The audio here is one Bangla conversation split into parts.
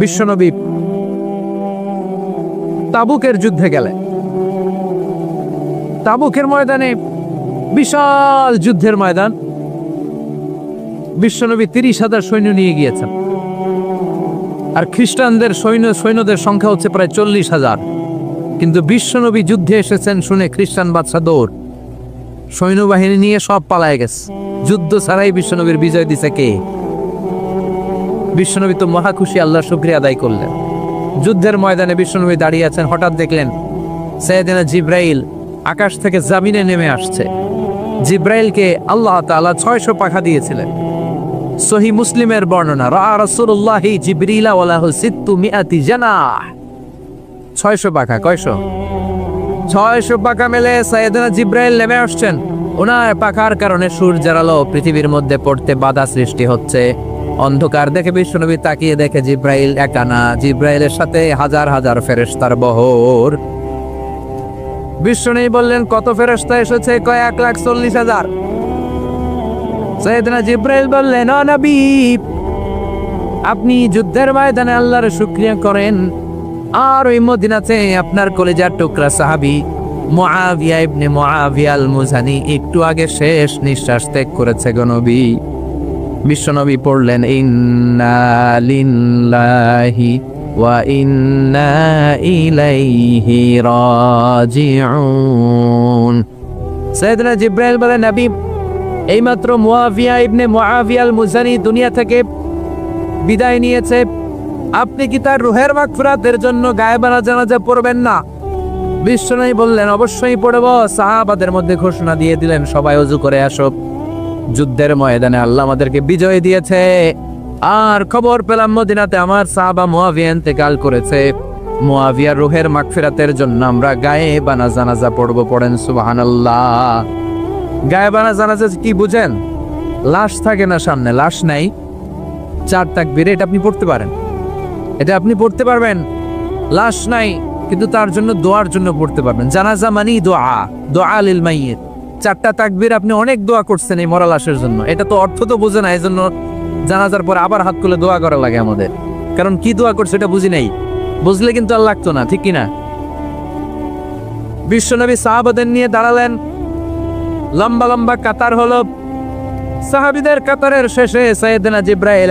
বিশ্বনবী তাবুকের যুদ্ধে গেলেন। তাবুকের ময়দানে বিশাল যুদ্ধের ময়দান, বিশ্বনবী 30,000 সৈন্য নিয়ে গিয়েছেন, আর খ্রিস্টানদের সৈন্যদের সংখ্যা হচ্ছে প্রায় 40,000। কিন্তু বিশ্বনবী যুদ্ধে এসেছেন শুনে খ্রিস্টান বাদশা দৌড়, সৈন্যবাহিনী নিয়ে সব পালায় গেছে। যুদ্ধ ছাড়াই বিশ্বনবীর বিজয় দিছে কে? বিশ্বনবী তো মহা খুশি, আল্লাহর শুকরিয়া আদায় করলেন। যুদ্ধের ময়দানে বিশ্বনবী দাঁড়িয়ে আছেন, হঠাৎ দেখলেন সাইয়েদনা জিব্রাইল আকাশ থেকে জামিনে নেমে আসছে। জিব্রাইলকে আল্লাহ তাআলা 600 পাখা দিয়েছিলেন। সহিহ মুসলিমের বর্ণনা, রা রাসূলুল্লাহি জিবরিলা ওয়া লাহু 600 জানাহ। 600 পাখা, কয়শো? 600 পাখা মেলে সাইয়েদনা জিব্রাইল নেমে আসছেন। ওনার পাখার কারণে সূর্যের আলো পৃথিবীর মধ্যে পড়তে বাধা সৃষ্টি হচ্ছে। অন্ধকার দেখে বিশ্বনবী তাকিয়ে দেখে জিব্রাইল একা না, জিব্রাইলের সাথে হাজার হাজার ফেরেশতার বহর। বিশ্বনবী বললেন, কত ফেরেশতা এসেছে? কয় 1,40,000। সাইয়েদনা জিব্রাইল বললেন, ও নবী, আপনি যুদ্ধের ময়দানে আল্লাহর শুকরিয়া করেন, আর ওই মদিনাতে আপনার কলিজার টুকরা সাহাবী মুআবিয়া ইবনে মুআবিয়া আল মুজানি একটু আগে শেষ নিঃশ্বাস ত্যাগ করেছে গো নবী। বিশ্বনবী পড়লেন, ইন্না লিল্লাহি ওয়া ইন্না ইলাইহি রাজিউন। সাইয়েদনা জিব্রাইল বলেন, নবী, এইমাত্র মুআবিয়া ইবনে মুআবিয়া আল মুজানি দুনিয়া থেকে বিদায় নিয়েছে, আপনি কি তার রুহের মাগফিরাতের জন্য গায়েবানা জানাজা পড়বেন না? বিশ্বনবী বললেন, অবশ্যই পড়ব। সাহাবাদের মধ্যে ঘোষণা দিয়ে দিলেন, সবাই ওযু করে আসো, যুদ্ধের ময়দানে আল্লাহ আমাদেরকে বিজয় দিয়েছে। আর খবর পেলাম মদিনাতে আমার সাহাবা মুআবিয়া ইন্তেকাল করেছে, মুআবিয়ার রুহের মাগফিরাতের জন্য আমরা গায়েবানা জানাজা পড়ব। পড়েন সুবহানাল্লাহ। গায়েবানা জানাজা কি বুঝেন? লাশ থাকে না সামনে, লাশ নাই, 4 তাকবীর, এটা আপনি পড়তে পারেন, এটা আপনি পড়তে পারবেন। লাশ নাই কিন্তু তার জন্য দোয়ার জন্য পড়তে পারবেন। জানাজা মানি দোয়া, দোয়া লিল মাইয়িত। 4টা তাকবীর, আপনি অনেক দোয়া করছেন এই মরা লাশের জন্য। এটা তো অর্থ তো বুঝে না, এই জন্য জানাজার পর আবার হাত তুলে দোয়া করা লাগে আমাদের, কারণ কি দোয়া করছে এটা বুঝি নাই। বুঝলে কিন্তু আর লাগতো না, ঠিক কিনা? বিশ্বনবী সাহাবাদের নিয়ে দাঁড়ালেন, লম্বা লম্বা কাতার হলো। সাহাবীদের কাতারের শেষে সাইয়েদনা জিব্রাইল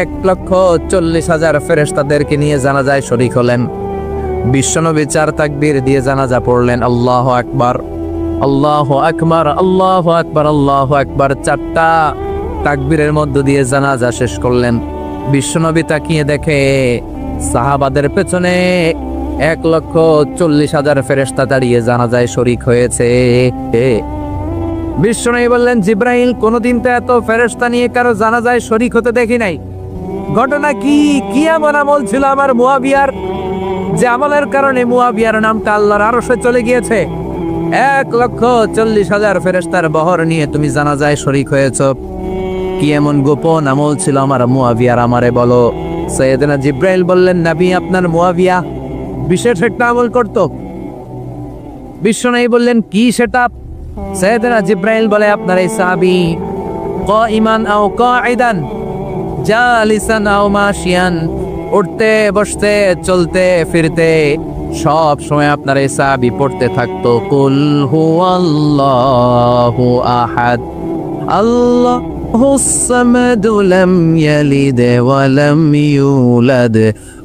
1,40,000 ফেরেশতাদেরকে নিয়ে জানাজায় শরীক হলেন। বিশ্বনবী 4 তাকবীর দিয়ে জানাজা পড়লেন, আল্লাহু আকবার, আল্লাহু আকবার, আল্লাহু আকবার, আল্লাহু আকবার। 4টা তাকবীরের মধ্য দিয়ে জানাজা শেষ করলেন। বিশ্বনবী তাকিয়ে দেখে সাহাবাদের পেছনে 1,40,000 ফেরেশতা দাঁড়িয়ে জানাজায় শরীক হয়েছে। বিশ্বনবী বললেন, জিব্রাইল, কোনদিন তো এত ফেরেশতা নিয়ে কারো জানাজায় শরীক হতে দেখি নাই। ঘটনা কি? কি এমন আমল ছিল আমার মুআবিয়ার, যে আমলের কারণে মুআবিয়ার নামটা আল্লাহর আরশে চলে গিয়েছে? 1,40,000 ফেরেশতার বহর নিয়ে তুমি জানাজায় শরীক হয়েছ। কি এমন গোপন আমল ছিল আমার মুআবিয়ার, আমারে বলো। সাইয়েদনা জিব্রাইল বললেন, নবী, আপনার মুআবিয়া বিশেষ একটা আমল করত। বিশ্বনবী বললেন, কি সেটা? সাইয়েদনা জিব্রাইল বলে, আপনার এই সাহাবী কাইমান আও কাঈদান, জালিসান আও মাশিয়ান, উঠতে বসতে চলতে ফিরতে সব সময় আপনার এই সাহাবী পড়তে থাকতো, কুল হুয়াল্লাহু আহাদ, আল্লাহুস সামাদ, লাম ইয়ালিদ ওয়া লাম ইউলাদ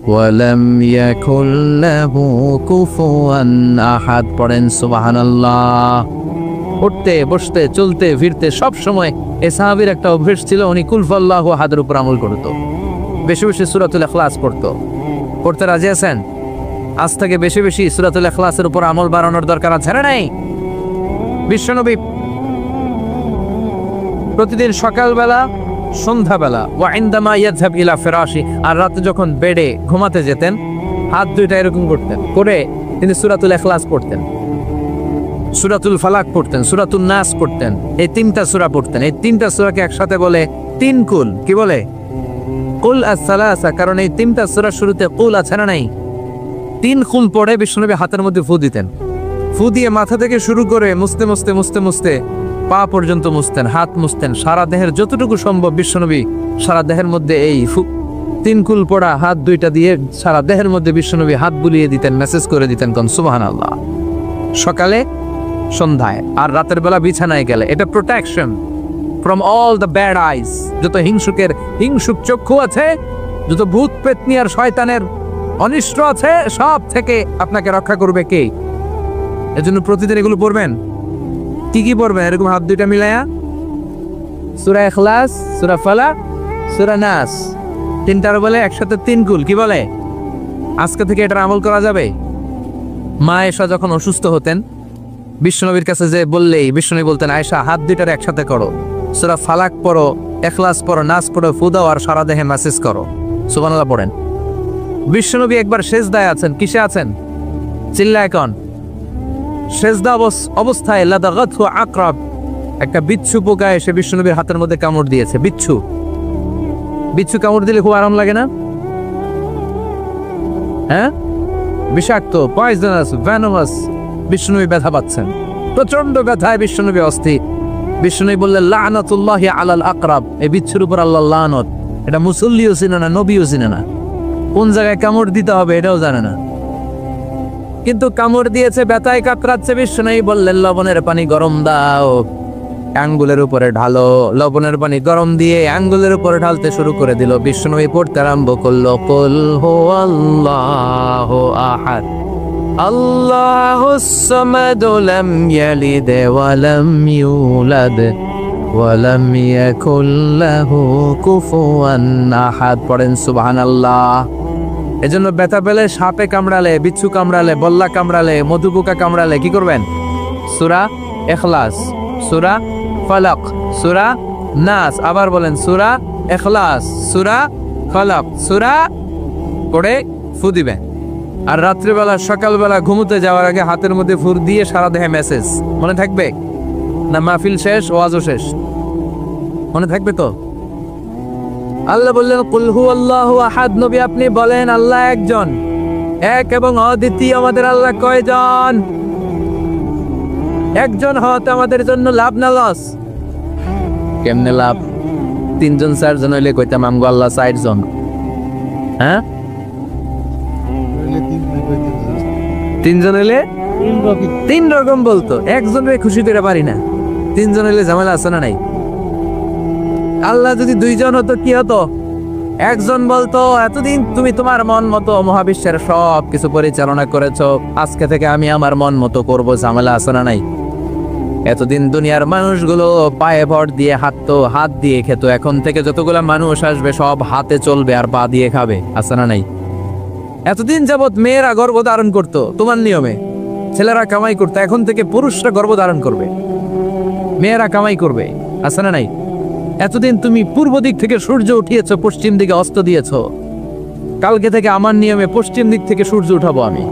ওয়া লাম ইয়াকুল লাহু কুফুয়ান আহাদ। পড়েন সুবহানাল্লাহ। উঠতে বসতে চলতে ফিরতে সব সময় এই সাহাবীর একটা অভ্যাস ছিল, উনি কুল হুয়াল্লাহু আহাদের উপর আমল করত। বেশি বেশি সূরাতুল ইখলাস পড়তো। পড়তে রাজি আছেন? আজ থেকে বেশি বেশি সূরাতুল ইখলাসের উপর আমল বাড়ানোর দরকার আছে না নাই? বিশ্বনবী প্রতিদিন সকালবেলা, সন্ধ্যাবেলা, ওয়া ইনদামা ইয়াযহাব ইলা ফিরাশি, আর রাতে যখন বেডে ঘুমাতে যেতেন, হাত দুইটা এরকম করতেন, করে তিনি সূরাতুল ইখলাস পড়তেন, সূরাতুল ফালাক পড়তেন, সূরাতুন নাস পড়তেন। এই 3টা সূরা পড়তেন। এই 3টা সূরাকে একসাথে বলে 3 কুল। কি বলে? কুল আস-সালাসা, কারণ এই 3টা সূরার শুরুতে কুল আছে না নাই? 3 কুল পড়ে বিশ্বনবী হাতের মধ্যে ফু দিতেন। ফু দিয়ে মাথা থেকে শুরু করে মুছতে মুছতে মুছতে মুছতে পা পর্যন্ত মুছতেন, হাত মুছতেন, সারা দেহের যতটুকু সম্ভব বিশ্বনবী সারা দেহের মধ্যে এই তিন কুল পড়া হাত দুইটা দিয়ে সারা দেহের মধ্যে বিশ্বনবী হাত বুলিয়ে দিতেন, মেসেজ করে দিতেন কোন সুবহানাল্লাহ। সকালে, সন্ধ্যায়, আর রাতের বেলা বিছানায় গেলে। এটা protection from all the bad আইস। যত হিংসুক চক্ষু আছে, যত ভূত পেতনি আর শয়তানের অনিষ্ট আছে, সব থেকে আপনাকে রক্ষা করবে কে? এজন্য প্রতিদিন এগুলো পড়বেন। কি কি পড়বেন? এরকম হাত দুইটা মিলায়া সূরা ইখলাস, সূরা ফালাক, সূরা নাস, তিনটার বলে একসাথে তিন কুল। কি বলে? আজকে থেকে এটার আমল করা যাবে। মা আয়েশা যখন অসুস্থ হতেন, বিশ্বনবীর কাছে যে বললেই বিশ্বনবী বলতেন, আয়েশা হাত দুইটার একসাথে করো, সূরা ফালাক পড়ো, ইখলাস পড়ো, নাস পড়ো, ফু দাও আর সারা দেহে মেসেজ করো। সুবহানাল্লাহ পড়েন। বিশ্বনবী একবার সেজদায় আছেন। কিসে আছেন? চিল্লায় কোন? সেজদা অবস্থায় লাদাগাতহু আকরাব, একটা বিচ্ছু পোকা এসে বিশ্বনবীর হাতের মধ্যে কামড় দিয়েছে। বিচ্ছু কামড় দিলে খুব আরাম লাগে না? হ্যাঁ, বিষাক্ত, পয়জনাস, ভেনোমাস। বিশ্বনবী ব্যথা পাচ্ছেন, প্রচন্ড ব্যথায় বিশ্বনবী অস্থির। বিশ্বনবী বললেন, লানাতুল্লাহি আলাল আকরাব, এই বিচ্ছুর উপর আল্লাহর লানত। এটা মুসল্লিও চিনে না, নবীও চিনে না, কোন জায়গায় কামড় দিতে হবে এটাও জানে না। কিন্তু কামড় দিয়েছে, ব্যথায় কাতরাচ্ছে। বিশ্বনবী বললেন, লবণের পানি গরম দাও, আঙ্গুলের উপরে ঢালো। লবণের পানি গরম দিয়ে আঙ্গুলের উপরে ঢালতে শুরু করে দিল। বিশ্বনবী পড়তে আরম্ভ করলো, কুল হুয়াল্লাহু আহাদ, আল্লাহুস সামাদ, লাম ইয়ালিদ ওয়া লাম ইউলাদ ওয়া লাম ইয়াকুল লাহু কুফুয়ান আহাদ। পড়েন সুবহানাল্লাহ। এজন্য ব্যথা পেলে, সাপে কামড়ালে, বিচ্ছু কামড়ালে, বল্লা কামড়ালে, মধুপোকা কামড়ালে কি করবেন? সূরা ইখলাস, সূরা ফালাক, সূরা নাস, আবার বলেন সূরা ইখলাস, সূরা ফালাক, সূরা পড়ে ফু দিবেন। আর রাত্রিবেলা, সকালবেলা ঘুমোতে যাওয়ার আগে হাতের মধ্যে ফুর দিয়ে সারা দেহে মেসেজ। মনে থাকবে না? মাহফিল শেষ, ওয়াজও শেষ, মনে থাকবে তো? আল্লাহ বললেন, কুল হুয়াল্লাহু আহাদ। নবী আপনি বলেন, আল্লাহ একজন, এক এবং অদ্বিতীয়। আমাদের আল্লাহ কয়জন? একজন হওয়াতে আমাদের জন্য লাভ না লস? কেমনে লাভ? তিনজন চারজন হইলে কইতাম আমগো আল্লাহ চারজন। হ্যাঁ, তিনজন হইলে তিন রকম বলতো, একজনের খুশি করে পারি না। তিনজন হইলে ঝামেলা আছে না নাই? আল্লাহ যদি দুইজন হতো কি হতো? একজন বলতো, এতদিন তুমি তোমার মন মতো মহাবিশ্বের সব কিছু পরিচালনা করেছো, আজকে থেকে আমি আমার মন মতো করবো। ঝামেলা আছে না নাই? এতদিন দুনিয়ার মানুষগুলো পায়ে ভর দিয়ে হাঁটতো, হাত দিয়ে খেত, এখন থেকে যতগুলা মানুষ আসবে সব হাতে চলবে আর পা দিয়ে খাবে। আছে না নাই? এতদিন যাবত মেয়েরা গর্ভধারণ করতো তোমার নিয়মে, ছেলেরা কামাই করতো, এখন থেকে পুরুষরা গর্ভধারণ করবে, মেয়েরা কামাই করবে। আছে না নাই? এতদিন তুমি পূর্ব দিক থেকে সূর্য উঠিয়েছো, পশ্চিম দিকে অস্ত দিয়েছো, কালকে থেকে আমার নিয়মে পশ্চিম দিক থেকে সূর্য উঠাবো আমি,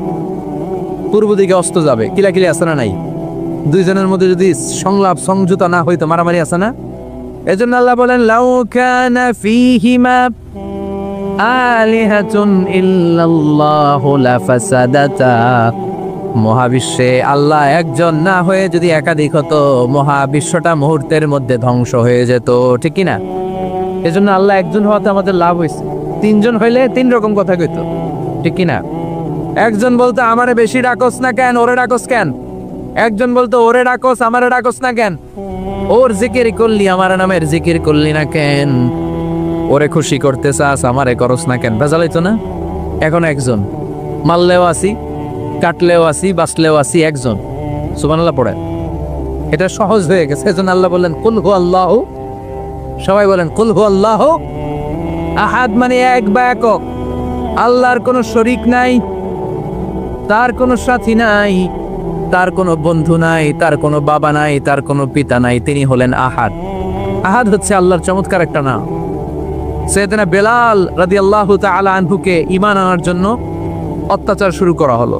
পূর্ব দিকে অস্ত যাবে। কিলাকিলি আছে না নাই? দুইজনের মধ্যে যদি সংলাপ সমঝোতা না হইতো মারামারি আছে না? এজন্য আল্লাহ বলেন, লাউ কানা ফীহিমা আলিহাতুন ইল্লাল্লাহু লাফাসাদাতা। মহাবিশ্বে আল্লাহ একজন না হয়ে যদি একাধিক হতো, মহাবিশ্বটা মুহূর্তের মধ্যে ধ্বংস হয়ে যেত। ঠিক কি না? এজন্য আল্লাহ একজন হওয়াতে আমাদের লাভ হয়েছে। তিনজন হইলে তিন রকম কথা কইতো। ঠিক কি না? একজন বলতো, আমারে বেশি ডাকস না কেন, ওরে ডাকস কেন? একজন বলতো, ওরে ডাকস, আমারে ডাকস না কেন? ওর জিকির করলি, আমার নামের জিকির করলি না কেন? ওরে খুশি করতে চাস, আমারে করস না কেন? ভেজাল হইতো না? এখন একজন, মারলেও আসি, কাটলেও আসি, বাঁচলেও আসি, একজন। সুবহানাল্লাহ পড়ে। এটা সহজ হয়ে গেছে। এজন্য আল্লাহ বললেন, কুল হুয়াল্লাহু, সবাই বলেন কুল হুয়াল্লাহু আহাদ, মানে এক বা একক। আল্লাহর কোনো শরীক নাই, তার কোনো সাথী নাই, তার কোনো বন্ধু নাই, তার কোনো বাবা নাই, তার কোনো পিতা নাই। তিনি হলেন আহাদ। আহাদ হচ্ছে আল্লাহর চমৎকার একটা নাম। সাইয়েদনা বেলাল রাদিয়াল্লাহু তাআলা আনহুকে ঈমান আনার জন্য অত্যাচার শুরু করা হলো।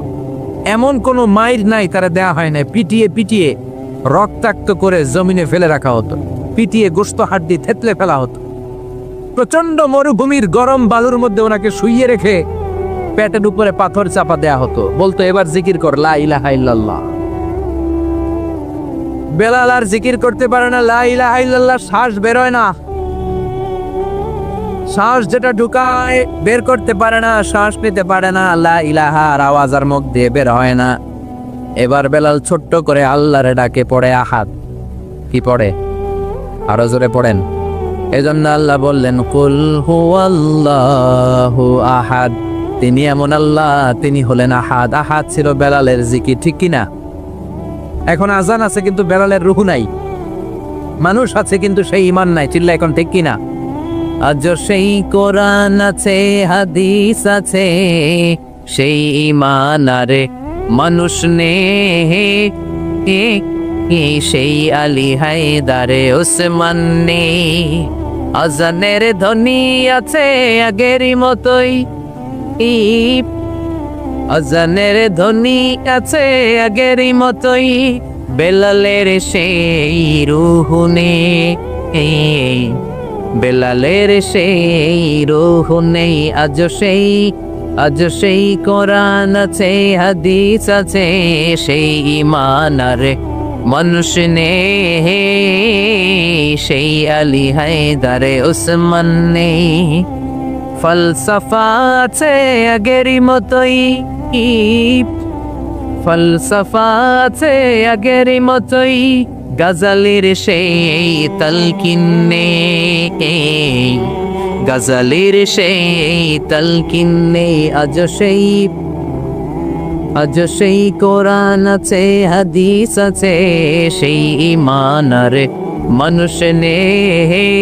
এমন কোনো মাইর নাই তারা দেয়া হয় না, পিটিয়ে পিটিয়ে রক্তাক্ত করে জমিনে ফেলে রাখা হতো, পিটিয়ে গোশত হাড্ডি থেতলে ফেলা হতো। প্রচন্ড মরুভূমির গরম বালুর মধ্যে ওনাকে শুইয়ে রেখে পেটের উপরে পাথর চাপা দেয়া হতো। বলতো, এবার জিকির কর লা ইলাহা ইল্লাল্লাহ। বেলাল আর জিকির করতে পারে না, লা ইলাহা ইল্লাল্লাহ শ্বাস বেরোয় না, শ্বাস যেটা ঢুকায় বের করতে পারে না, শ্বাস নিতে পারে না, লা ইলাহা আর আওয়াজ আর মুখ দিয়ে বের হয় না। এবার বেলাল ছোট্ট করে আল্লাহরে ডাকে পড়ে আহাদ। কি পড়ে? আরো জোরে পড়েন। এজন্য আল্লাহ বললেন কুল হুয়াল্লাহু আহাদ। তিনি এমন আল্লাহ, তিনি হলেন আহাদ। আহাদ ছিল বেলালের জিকির, ঠিক কিনা? এখন আজান আছে কিন্তু বেলালের রুহু নাই। মানুষ আছে কিন্তু সেই ঈমান নাই। চিল্লা এখন ঠিক কিনা? আজ সেই কোরআন আছে, হাদিস আছে, সেই ঈমান আরে মানুষ নে, সেই আলী হায়দারে ওসমান নে। আজানের ধ্বনি আছে আগেরই মতোই, আজানের ধ্বনি আছে আগেরই মতোই, বেলালের সেই রুহু নেই, বেলালের সেই রুহু নেই। আজ সেই কোরআন আছে, হাদিস আছে, সেই ঈমান আর মানুষ নেই, সেই আলী হায়দারে ওসমান নেই। ফলসফা আছে আগেরই মতোই, ফলসফা আছে আগেরই মতোই, গজলের সেই তালকিন নেই, গজলের সেই তালকিন নেই। আজ সেই কোরআন আছে, হাদিস আছে, সেই ঈমান আর মানুষ নেই,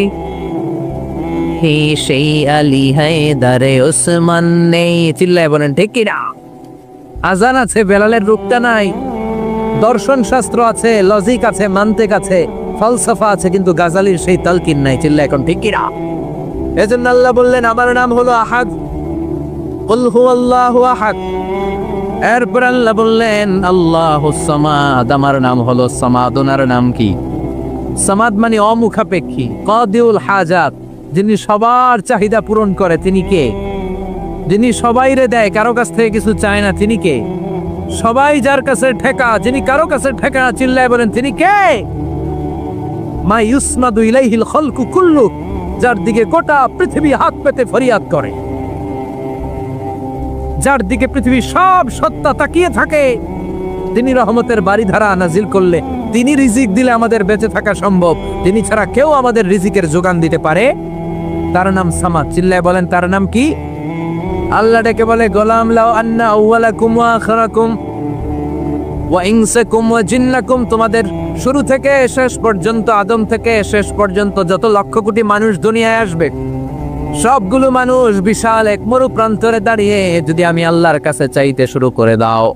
সেই আলী হায়দারে ওসমান নেই। চিল্লায় বলেন ঠিক কিনা? আজান আছে, বেলালের রূপটা নাই। দর্শন শাস্ত্র আছে, লজিক আছে, মান্তিক আছে, ফলসফা আছে, কিন্তু গাজালির সেই তালকিন নাই। চিল্লা এখন ঠিক কিনা? এজন্য আল্লাহ বললেন আমার নাম হলো আহাদ, কুল হুয়াল্লাহু আহাদ। এরপর আল্লাহ বললেন আল্লাহুস সামাদ, আমার নাম হলো সামাদ। ওনার নাম কি? সামাদ মানে অমুখাপেক্ষী, কাদিউল হাজাত, যিনি সবার চাহিদা পূরণ করে। তিনি কে? যিনি সবাইরে দেয়, কারো কাছ থেকে কিছু চায় না। তিনি কে? সবাই যার কাছে ঠেকা, যিনি কারো কাছে ঠেকা না। চিল্লায় বলেন তিনি কে? মা ইউসনাদু ইলাইহিল খালকু কুল্লু, যার দিকে গোটা পৃথিবী হাত পেতে ফরিয়াদ করে, যার দিকে পৃথিবীর সব সত্তা তাকিয়ে থাকে। তিনি রহমতের বারিধারা নাজিল করলে, তিনি রিজিক দিলে আমাদের বেঁচে থাকা সম্ভব। তিনি ছাড়া কেউ আমাদের রিজিকের যোগান দিতে পারে। তার নাম সামাদ। চিল্লায় বলেন তার নাম কি? আল্লাহ ডেকে বলে গোলাম লাউ আন্না আউওয়ালাকুম ওয়া আখিরাকুম ওয়া ইনসাকুম ওয়া জিন্নাকুম, তোমাদের শুরু থেকে শেষ পর্যন্ত, আদম থেকে শেষ পর্যন্ত যত লক্ষ কোটি মানুষ দুনিয়ায় আসবে, সবগুলো মানুষ বিশাল এক মরু প্রান্তরে দাঁড়িয়ে যদি আমি আল্লাহর কাছে চাইতে শুরু করে দাও,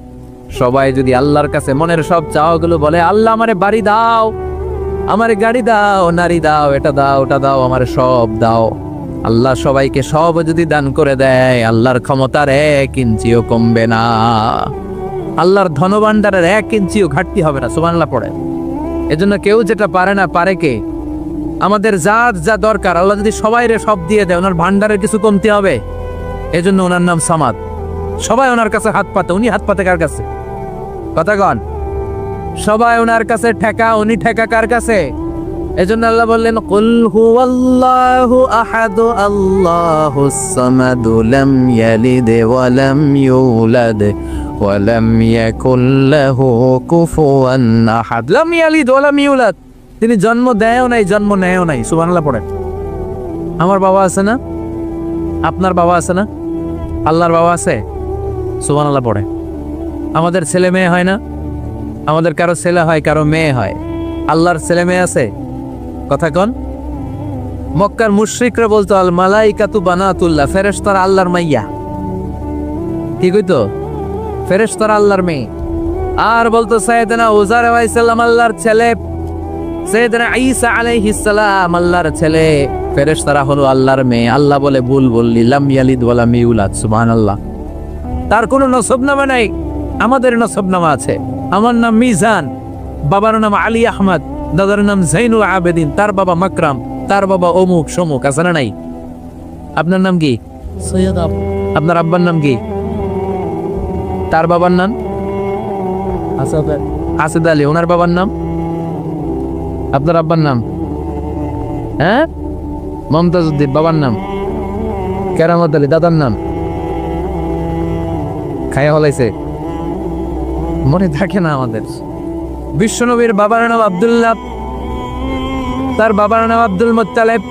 সবাই যদি আল্লাহর কাছে মনের সব চাওয়াগুলো বলে, আল্লাহ আমারে বাড়ি দাও, আমারে গাড়ি দাও, নারী দাও, এটা দাও, ওটা দাও, আমারে সব দাও, আল্লাহ সবাইকে সব যদি দান করে দেয়, আল্লাহর ক্ষমতার 1 ইঞ্চিও কমবে না, আল্লাহর ধনভাণ্ডারের 1 ইঞ্চিও ঘাটতি হবে না। সুবহানাল্লাহ পড়ে। এজন্য কেউ যেটা পারে না, পারে কে? আমাদের যা দরকার আল্লাহ যদি সবাইরে সব দিয়ে দেয়, ওনার ভান্ডারের কিছু কমতি হবে? এজন্য ওনার নাম সামাদ। সবাই ওনার কাছে হাত পাতে। উনি হাত পাতে কার কাছে? কথা কন। সবাই ওনার কাছে ঠেকা, উনি ঠেকা কার কাছে? এজন্য আল্লাহ বললেন কুল হুয়াল্লাহু আহাদ, আল্লাহুস সামাদ, লাম ইয়ালিদ ওয়া লাম ইউলাদ ওয়া লাম ইয়াকুল লাহু কুফুয়ান আহাদ। লাম ইয়ালিদ ওয়া লাম ইউলাদ, তিনি জন্ম দেয়ও নাই, জন্ম নেয়ও নাই। সুবহানাল্লাহ পড়েন। আমার বাবা আছে না? আপনার বাবা আছে না? আল্লাহর বাবা আছে? সুবহানাল্লাহ পড়ে। আমাদের ছেলে মেয়ে হয় না? আমাদের কারো ছেলে হয়, কারো মেয়ে হয়। আল্লাহর ছেলে মেয়ে আছে? কথা কন। মক্কার মুশরিকরা বলতো আল মালাইকাতু বানাতুল্লাহ, ফেরেশতারা আল্লাহর মাইয়া। কি কইতো? ফেরেশতারা আল্লাহর মেয়ে। আর বলতো সাইয়েদনা উযার আলাইহিস সালাম আল্লাহর ছেলে, সাইয়েদনা ঈসা আলাইহিস সালাম আল্লাহর ছেলে, ফেরেশতারা হলো আল্লাহর মেয়ে। আল্লাহ বলে ভুল বললি, লাম ইয়ালিদ ওয়া লাম ইউলাদ। সুবহানাল্লাহ। তার কোনো নসবনামা নাই, আমাদের নসবনামা আছে। আমার নাম মিজান, বাবার নাম আলী আহমদ, দাদার নাম জাইনুল আবেদিন, তার বাবা মাকরাম, তার বাবা অমুক সমুক। আছে না নাই? আপনার নাম কি? সৈয়দ আবু। আপনার আব্বার নাম কি? তার বাবার নাম আসাদ আলী। ওনার বাবার নাম? আপনার আব্বার নাম? হ্যাঁ, মমতাজ উদ্দিন। বাবার নাম? কেরামত আলী দাদার নাম খায়া হলাইছে, মনে থাকে না আমাদের। বিশ্বনবীর বাবার নাম আব্দুল্লাহ, তার বাবার নাম আব্দুল মুত্তালিব,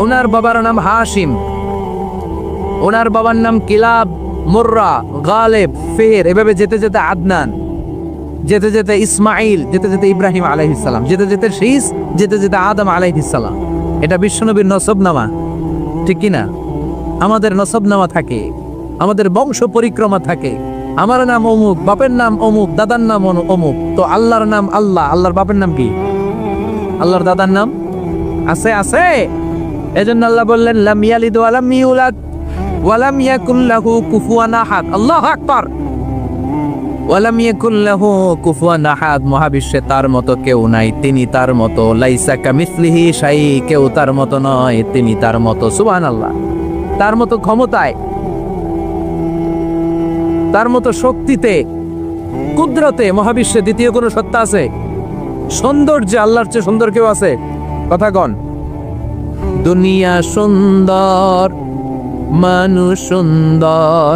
ওনার বাবার নাম হাশিম, ওনার বাবার নাম কিলাব, মুররা, গালেব, ফের, এভাবে যেতে যেতে আদনান, যেতে যেতে ইসমাইল, যেতে যেতে ইব্রাহিম আলাইহিস সালাম, যেতে যেতে শীস, যেতে যেতে আদম আলাইহিস সালাম। এটা বিশ্বনবীর নসবনামা, ঠিক কি না? আমাদের নসবনামা থাকে, আমাদের বংশ পরিক্রমা থাকে। আমার নাম অমুক, বাপের নাম অমুক, দাদার নাম অমুক। তো আল্লাহর নাম আল্লাহ, আল্লাহর বাপের নাম কি? আল্লাহর দাদার নাম আছে? আছে। এজন্য আল্লাহ বললেন লাম ইয়ালিদ ওয়া লাম ইউলাদ ওয়া লাম ইয়াকুল লাহু কুফুয়ান আহাদ। আল্লাহু আকবার। ওয়া লাম ইয়াকুল লাহু কুফুয়ান আহাদ, মহাবিশ্বে তার মতো কেউ নাই, তিনি তার মতো। লাইসা কামিসলিহি শাই, কেউ তার মতো নয়, তিনি তার মতো। সুবহানাল্লাহ। তার মতো ক্ষমতায়, তার মতো শক্তিতে, কুদরতে মহাবিশ্বে দ্বিতীয় কোনো সত্তা আছে? সৌন্দর্যে আল্লাহর চেয়ে সুন্দর কেউ আছে? কথা কন। দুনিয়া সুন্দর, মানুষ সুন্দর,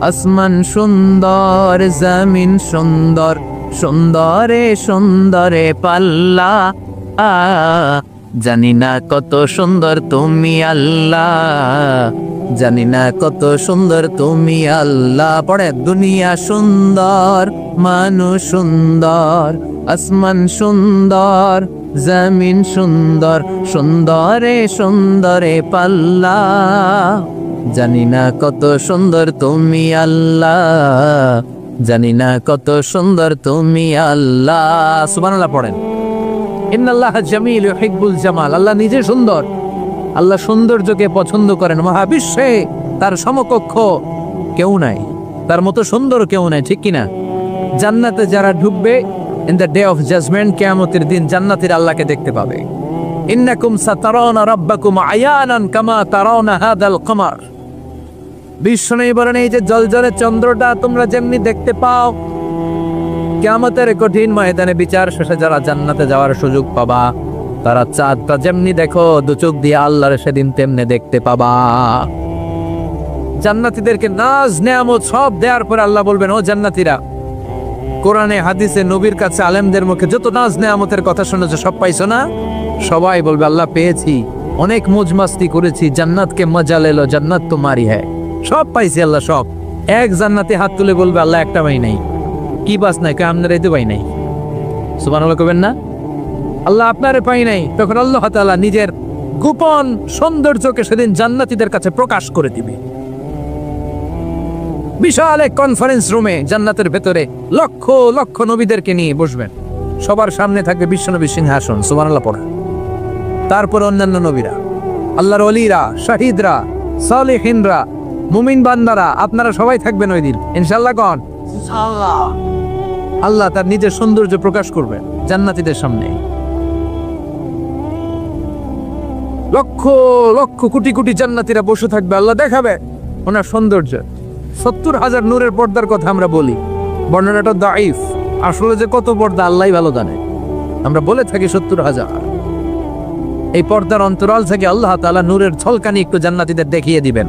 আসমান সুন্দর, জমিন সুন্দর, সুন্দরে সুন্দরে পাল্লা। জানি না কত সুন্দর তুমি আল্লাহ, জানি না কত সুন্দর তুমি আল্লাহ। পড়ে দুনিয়া সুন্দর, মানুষ সুন্দর, আসমান সুন্দর, জমিন সুন্দর, সুন্দরে সুন্দরে পাল্লা। জানি না কত সুন্দর তুমি আল্লাহ, জানি না কত সুন্দর তুমি আল্লাহ। সুবহানাল্লাহ পড়েন। ইন্নাল্লাহা জামিল ইউহিব্বুল জামাল। আল্লাহ নিজে সুন্দর, আল্লাহ সৌন্দর্যকে পছন্দ করেন। মহাবিশ্বে তার সমকক্ষ কেউ নাই, তার মতো সুন্দর কেউ নাই, ঠিক কিনা? জান্নাতে যারা ঢুকবে in the day of judgment, কিয়ামতের দিন জান্নাতীরা আল্লাহকে দেখতে পাবে। ইন্নাকুম সাতারাউনা রাব্বাকুম আয়ানান কামা তারাউনা হাদাল কমার। বিষ্ণু বলেন এই যে জলজলে চন্দ্রটা তোমরা যেমনি দেখতে পাও, কিয়ামতের কঠিন ময়দানে বিচার শেষে যারা জান্নাতে যাওয়ার সুযোগ পাবা, তারা চাঁদটা যেমনি দেখো দু চোখ দিয়ে আল্লাহর সেদিন তেমনি দেখতে পাবা। জান্নাতীদেরকে নাজ নেয়ামত সব দেওয়ার পরে আল্লাহ বলবেন, ও জান্নাতীরা, কোরআনে হাদিসে নবীর কাছে আলেমদের মুখে যত নাজ নেয়ামতের কথা শুনেছো সব পাইছো না? সবাই বলবে আল্লাহ পেয়েছি, অনেক মौज मस्ती করেছি, জান্নাতকে মজা লেলো, জান্নাত তোমারই হ্যায়। সব পাইছি আল্লাহ সব। এক জান্নাতে হাত তুলে বলবে আল্লাহ একটা পাই নাই। কি বাস নাই? কে আপনারাই তো পাই নাই। সুবহানাল্লাহ কবেন না? আল্লাহ আপনারে পাই নাই। তখন আল্লাহ তাআলা নিজের গোপন সৌন্দর্যকে সেদিন জান্নাতীদের কাছে প্রকাশ করে দিবে। বিশাল এক কনফারেন্স রুমে জান্নাতের ভেতরে লক্ষ লক্ষ নবীদেরকে নিয়ে বসবেন। সবার সামনে থাকবে বিশ্বনবী সিংহাসন। সুবহানাল্লাহ পড়া। তারপর অন্যান্য নবীরা, আল্লাহর ওলিরা, শাহিদরা, সালেহিনরা, মুমিন বান্দারা, আপনারা সবাই থাকবেন ওই দিন ইনশাআল্লাহ। কোন ইনশাআল্লাহ। আল্লাহ তার নিজের সৌন্দর্য প্রকাশ করবেন জান্নাতীদের সামনে। লক্ষ লক্ষ কোটি কোটি জান্নাতীরা বসে থাকবে, আল্লাহ দেখাবে ওনার সৌন্দর্য। 70,000 নূরের পর্দার কথা আমরা বলি, বর্ণনাটা দাঈফ। আসলে যে কত পর্দা আল্লাহই ভালো জানে। আমরা বলে থাকি 70,000। এই পর্দার অন্তরাল থেকে আল্লাহ তাআলা নূরের ঝলকানি একটু জান্নাতীদের দেখিয়ে দিবেন।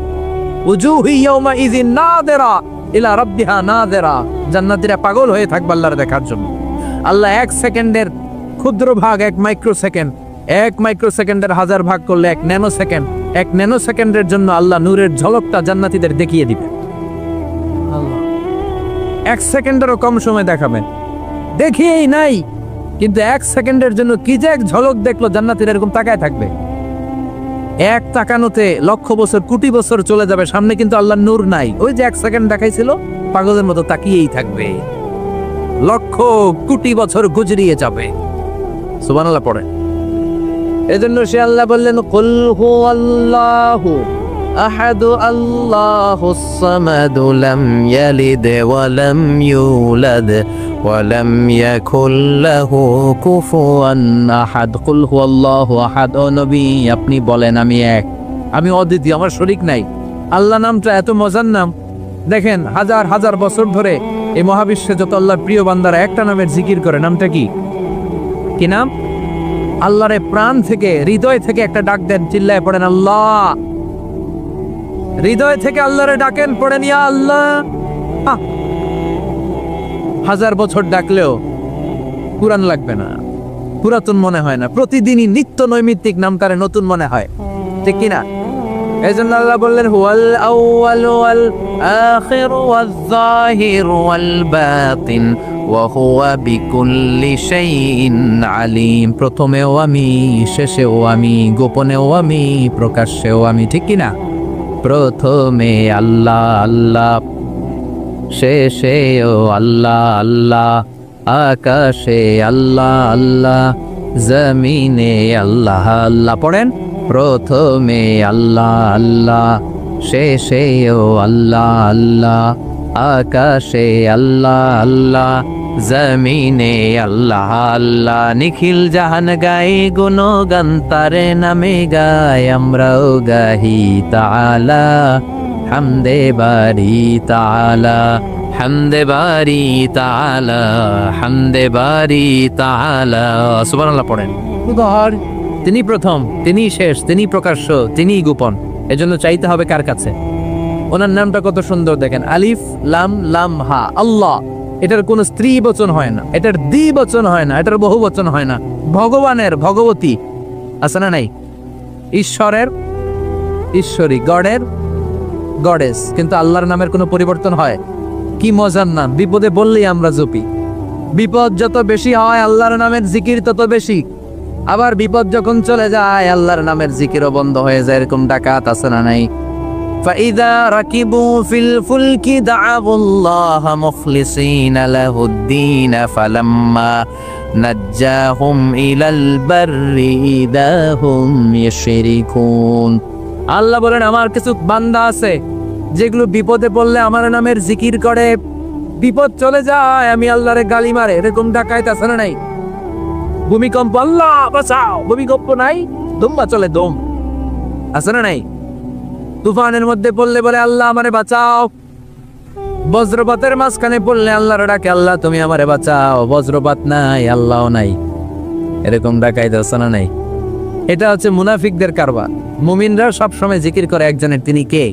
উজুহু ইয়াউমা ইযিন নাযিরা ইলা রাব্বিহা নাযিরা। জান্নাতীরা পাগল হয়ে থাকবে আল্লাহর দেখার জন্য। আল্লাহ এক সেকেন্ডের ক্ষুদ্র ভাগ, এক মাইক্রোসেকেন্ড, এক মাইক্রোসেকেন্ডের 1000 ভাগ করলে এক ন্যানো সেকেন্ড, এক ন্যানো সেকেন্ডের জন্য আল্লাহ নূরের ঝলকটা জান্নাতীদের দেখিয়ে দিবেন। আল্লাহ এক সেকেন্ডেরও কম সময় দেখাবেন। দেখিয়েই নাই, কিন্তু এক সেকেন্ডের জন্য কি যে এক ঝলক দেখলো, জান্নাতীরা এরকম তাকায় থাকবে। এক তাকানোতে লক্ষ বছর, কোটি বছর চলে যাবে, সামনে কিন্তু আল্লাহর নূর নাই। ওই যে এক সেকেন্ড দেখাইছিল, পাগলের মতো তাকিয়েই থাকবে। লক্ষ কোটি বছর গুজরিয়ে যাবে। সুবহানাল্লাহ পড়ে। এজন্য সে আল্লাহ বললেন, কুল হুয়াল্লাহু আহাদু আল্লাহুস সামাদু লাম ইয়ালিদ ওয়া লাম ইউলাদ ওয়া লাম ইয়াকুল লাহু কুফুয়ান আহাদ। কুল হুয়াল্লাহু আহাদ। ও নবী, আপনি বলেন আমি এক, আমি অদ্বিতীয়, আমার শরীক নাই। আল্লাহ নামটা এত মজার নাম। দেখেন হাজার হাজার বছর ধরে এই মহাবিশ্বে যত আল্লাহর প্রিয় বান্দারা একটা নামের জিকির করে, নামটা কি? কি নাম? আল্লাহরে প্রাণ থেকে, হৃদয় থেকে একটা ডাক দেন, চিল্লায় পড়েন আল্লাহ। হৃদয় থেকে আল্লাহরে ডাকেন, পড়েন ইয়া আল্লাহ। 1000 বছর ডাকলেও পুরান লাগবে না, পুরাতন মনে হয় না। প্রতিদিনই নিত্য নৈমিত্তিক নাম তারে নতুন মনে হয়, ঠিক কিনা? এই জন্য আল্লাহ বললেন হুয়াল আউয়ালু ওয়াল আখিরু ওয়াজ যাহিরু ওয়াল বাতিন ওয়া হুয়া বিকুল্লি শাইইন আলিম। প্রথমেও আমি, শেষেও আমি, গোপনেও আমি, প্রকাশ্যেও আমি, ঠিক কিনা? প্রথমে আল্লাহ আল্লাহ, শেষেও আল্লাহ আল্লাহ, আকাশে আল্লাহ আল্লাহ, জমিনে আল্লাহ আল্লাহ। পড়েন, প্রথমে আল্লাহ আল্লাহ, শেষেও আল্লাহ আল্লাহ, আকাশে আল্লাহ আল্লাহ, জমিনে আল্লাহ আল্লাহ। নিখিল জাহান গায়ে গুণগান তারে নামে গায়, আমরাও গাহি তাআলা হামদে বারি তাআলা, হামদে বারি তাআলা, হামদে বারি তাআলা। সুবহানাল্লাহ পড়েন। তিনি প্রথম, তিনি শেষ, তিনি প্রকাশ্য, তিনি গোপন। এজন্য চাইতে হবে কার কাছে? ওনার নামটা কত সুন্দর দেখেন, আলিফ লাম লাম হা, আল্লাহ। এটার কোন স্ত্রী বচন হয় না, এটার দ্বিবচন হয় না, এটার বহু বচন হয় না। ভগবানের ভগবতী আছে না নাই? ঈশ্বরের ঈশ্বরী, গডের গডেস। কিন্তু আল্লাহর নামের কোনো পরিবর্তন হয়? কি মজার নাম! বিপদে বললেই আমরা জপি। বিপদ যত বেশি হয় আল্লাহর নামের জিকির তত বেশি। আবার বিপদ যখন চলে যায় আল্লাহর নামের জিকিরও বন্ধ হয়ে যায়। এরকম ডাকাত আছে না নাই? ফাইদা রাকিবু ফিল ফুলকি দাআবুল্লাহ মুখলিসিনা লাহুদ্দিন ফালাম্মা নাজ্জাহুম ইলাল বাররি ইদাহুম ইশরিকুন। আল্লাহ বলেন আমার কিছু বান্দা আছে যেগুলো বিপদে পড়লে আমার নামের জিকির করে, বিপদ চলে যায় আমি আল্লাহরে গালি মারে। এরকম ডাকাত আছে না নাই? ভূমিকম্প, আল্লাহ বাঁচাও, ভূমিকম্প নাই, দুম্বা চলে দম, আছে না নাই? তুফানের মধ্যে পড়লে বলে আল্লাহ আমারে বাঁচাও। বজ্রপাতের মাঝখানে পড়লে আল্লাহর ডাকে, আল্লাহ তুমি আমারে বাঁচাও। বজ্রপাত নাই, আল্লাহও নাই। এরকম ডাকাইতে আছে না নাই? এটা হচ্ছে মুনাফিকদের কারবার। মুমিনরা সবসময় জিকির করে একজনের, তিনি কে?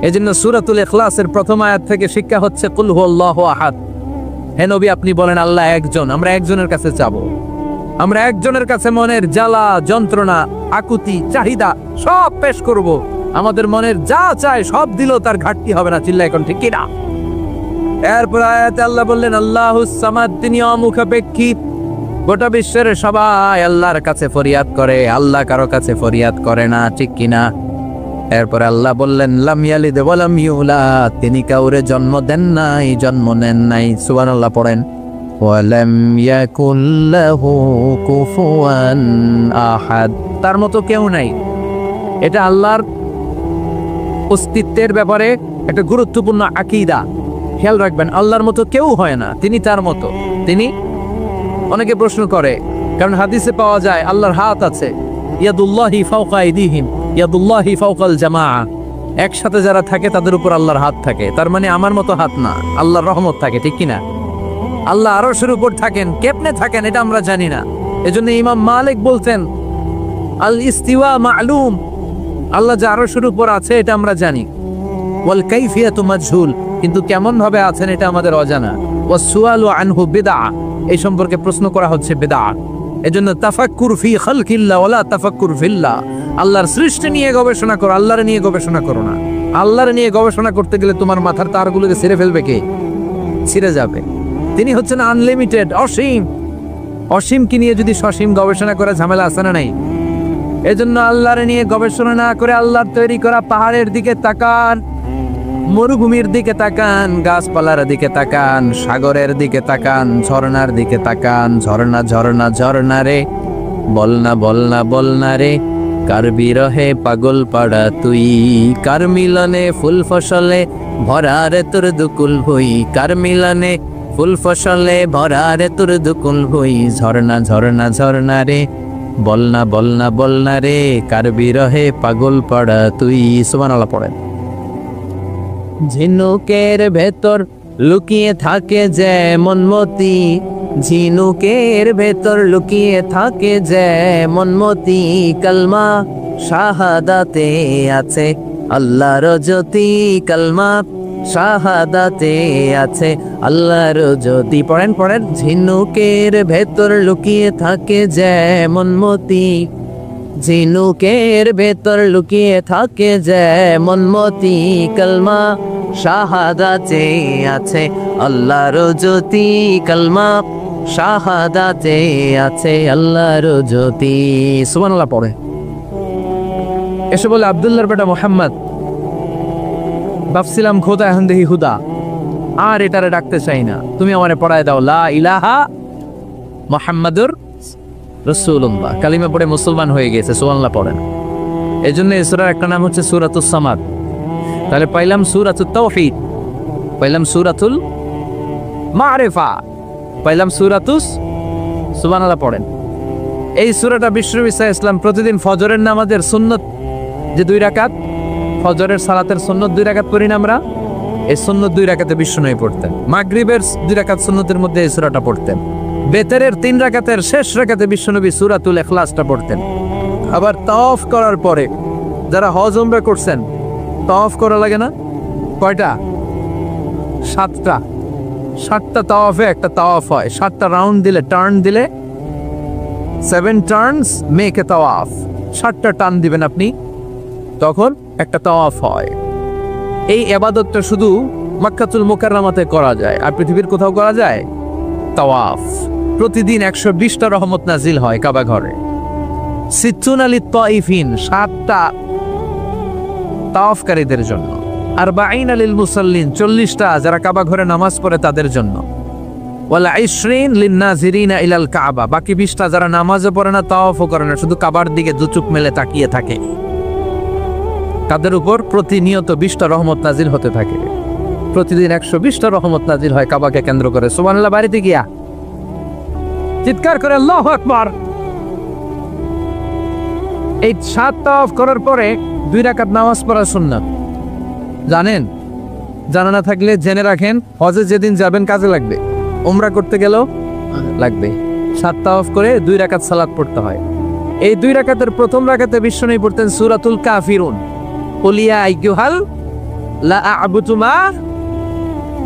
এজন্য সূরাতুল ইখলাসের প্রথম আয়াত থেকে শিক্ষা হচ্ছে কুল হুয়াল্লাহু আহাদ। হে নবী আপনি বলেন আল্লাহ একজন, আমরা একজনের কাছে যাব। আমরা একজনের কাছে মনের জ্বালা, যন্ত্রণা, আকুতি, চাহিদা সব পেশ করব। আমাদের মনের যা চায় সব দিলেও তার ঘাটতি হবে না। চিল্লা এখন ঠিক কিনা? এরপর আয়াতে আল্লাহ বললেন আল্লাহুস সামাদ, তিনি অমুখাপেক্ষী। গোটা বিশ্বের সবাই আল্লাহর কাছে ফরিয়াদ করে, আল্লাহ কারো কাছে ফরিয়াদ করে না, ঠিক কিনা? এরপর আল্লাহ বললেন লাম ইয়ালিদ ওয়া লাম ইউলাদ, তিনি কাউরে জন্ম দেন নাই, জন্ম নেন নাই। সুবহানাল্লাহ পড়েন। ওয়া লাম ইয়াকুল লাহু কুফুয়ান আহাদ, তার মতো কেউ নাই। এটা আল্লাহর অস্তিত্বের ব্যাপারে একটা গুরুত্বপূর্ণ আকীদা। খেয়াল রাখবেন, আল্লাহর মতো কেউ হয় না, তিনি তার মতো। তিনি, অনেকে প্রশ্ন করে, কারণ হাদিসে পাওয়া যায় আল্লাহর হাত আছে, ইয়াদুল্লাহি ফাওকা আইদিহিম ইয়াদুল্লাহি ফাওকাল জামাআ। একসাথে যারা থাকে তাদের উপর আল্লাহর হাত থাকে। তার মানে আমার মতো হাত না, আল্লাহর রহমত থাকে, ঠিক কিনা? আল্লাহ আরশের উপর থাকেন, কেমনে থাকেন এটা আমরা জানি না। এজন্য ইমাম মালিক বলতেন আল ইস্তিওয়া মা'লুম, আল্লাহ যে আরশের উপর আছে এটা আমরা জানি। ওয়াল কাইফিয়াতু মাজহুল, কিন্তু কেমন ভাবে আছেন এটা আমাদের অজানা। ওয়াস সুআলু আনহু বিদআ, এই সম্পর্কে প্রশ্ন করা হচ্ছে বিদআত। এজন্য তাফাক্কুর ফি খালকিল্লাহ ওয়ালা তাফাক্কুর ফিল্লাহ, আল্লাহর সৃষ্টি নিয়ে গবেষণা করো, আল্লাহর নিয়ে গবেষণা করো না। আল্লাহর নিয়ে গবেষণা করতে গেলে তোমার মাথার তারগুলোকে ছিঁড়ে ফেলবে কে? ছিঁড়ে যাবে। তিনি হচ্ছেন আনলিমিটেড, অসীম। অসীম কি নিয়ে যদি সসীম গবেষণা করে ঝামেলা আছে না নাই? এজন্য আল্লাহর নিয়ে গবেষণা না করে আল্লাহর তৈরি করা পাহাড়ের দিকে তাকান, মরুভূমির দিকে তাকান, গাছপালার দিকে তাকান, সাগরের দিকে তাকান, ঝর্ণার দিকে তাকান। ঝর্ণা ঝর্ণা ঝর্ণা রে, বলনা বলনা বলনা রে, কার বিরহে পাগল পাড়া তুই, কার মিলনে ফুল ফসলে ভরা রে তোর দুকুল ভুই, কার মিলনে ফুল ফসলে ভরা রে তোর দুকুল ভুই। ঝর্ণা ঝর্ণা ঝর্ণা রে, বলনা বলনা বলনা রে, কার বিরহে পাগল পাড়া তুই। সুবহানাল্লাহ পড়েন। ঝিনুকের ভেতর লুকিয়ে থাকে যেমন মতি, ঝিনুকের ভেতর লুকিয়ে থাকে যেমন মতি, কালমা শাহাদাতে আছে আল্লাহর জ্যোতি কালমা শাহাদাতে আছে, আল্লাহর জ্যোতি। পড়েন পড়েন। ঝিনুকের ভেতর লুকিয়ে থাকে যেমন মতি, ঝিনুকের ভেতর লুকিয়ে থাকে যেমন মতি, কালমা শাহাদাতে আছে, আল্লাহর জ্যোতি কালমা শাহাদাতে আছে, আল্লাহর জ্যোতি। সুবহানাল্লাহ পড়ে। এসে বলে আব্দুল্লাহর বেটা মুহাম্মদ, ভাবছিলাম খোদা, এখন দেখি হুদা, আর এটারে ডাকতে চাই না, তুমি আমারে পড়ায় দাও লা ইলাহা মুহাম্মাদুর রাসূলুল্লাহ। কালিমা পড়ে মুসলমান হয়ে গেছে। সুবহানাল্লাহ পড়েন। এই জন্য এই সূরার একটা নাম হচ্ছে সূরাতুস সামাদ। তাহলে পাইলাম সূরাতুত তাওহীদ, পাইলাম সূরাতুল মারিফা, পাইলাম সূরাতুস। সুবহানাল্লাহ পড়েন। এই সূরাটা বিশ্বনবী সাল্লাল্লাহু আলাইহি ওয়াসাল্লাম প্রতিদিন ফজরের নামাজের সুন্নত যে 2 রাকাত, ফজরের সালাতের সুন্নত 2 রাকাত পড়ি না আমরা, এই সুন্নত 2 রাকাতে বিশ্বনবী পড়তেন। মাগরিবের 2 রাকাত সুন্নতের মধ্যে এই সূরাটা পড়তেন। বেতেরের 3 রাকাতের শেষ রাকাতে বিশ্বনবী সূরাতুল ইখলাসটা পড়তেন। আবার তাওয়াফ করার পরে যারা হজ উমরা করছেন, তাওয়াফ করা লাগে না? কয়টা? 7টা। 7টা তাওয়াফে একটা তাওয়াফ হয়। 7টা রাউন্ড দিলে, টার্ন দিলে 7 টার্নস মেক এ তাওয়াফ। 7টা টার্ন দিবেন আপনি, তখন একটা তাওয়াফ হয়। এই ইবাদতটা শুধু মক্কাতুল মুকাররমাতে করা যায়, আর পৃথিবীর কোথাও করা যায়? তাওয়াফ। প্রতিদিন 120টা রহমত নাজিল হয় কাবা ঘরে। সিত্তুনা লিত-তাইফিন, 7টা তাওয়াফকারীদের জন্য। 40 লিল মুসাল্লিন, 40টা যারা কাবা ঘরে নামাজ পড়ে তাদের জন্য। ওয়াল 20 লিন-নাজিরিনা ইলাল কাবা, বাকি 20টা যারা নামাজও পড়ে না, তাওয়াফও করে না, শুধু কাবার দিকে দু চোখ মেলে তাকিয়ে থাকে, তাদের উপর প্রতিনিয়ত 20টা রহমত নাজিল হতে থাকে। প্রতিদিন 120টা রহমত নাজিল হয় কাবাকে কেন্দ্র করে। সুবহানাল্লাহ। বাড়িতে গিয়া চিৎকার করে আল্লাহু আকবার। এই 7 তাওয়াফ করার পরে 2 রাকাত নামাজ পড়া সুন্নাত। জানেন? জানা না থাকলে জেনে রাখেন, হজে যেদিন যাবেন কাজে লাগবে, উমরা করতে গেলেও লাগবে। 7 তাওয়াফ করে 2 রাকাত সালাত পড়তে হয়। এই 2 রাকাতের প্রথম রাকাতে বিশ্বনবী পড়তেন সূরাতুল কাফিরুন, কুল ইয়া আইয়ুহাল লা আ'বুদু মা,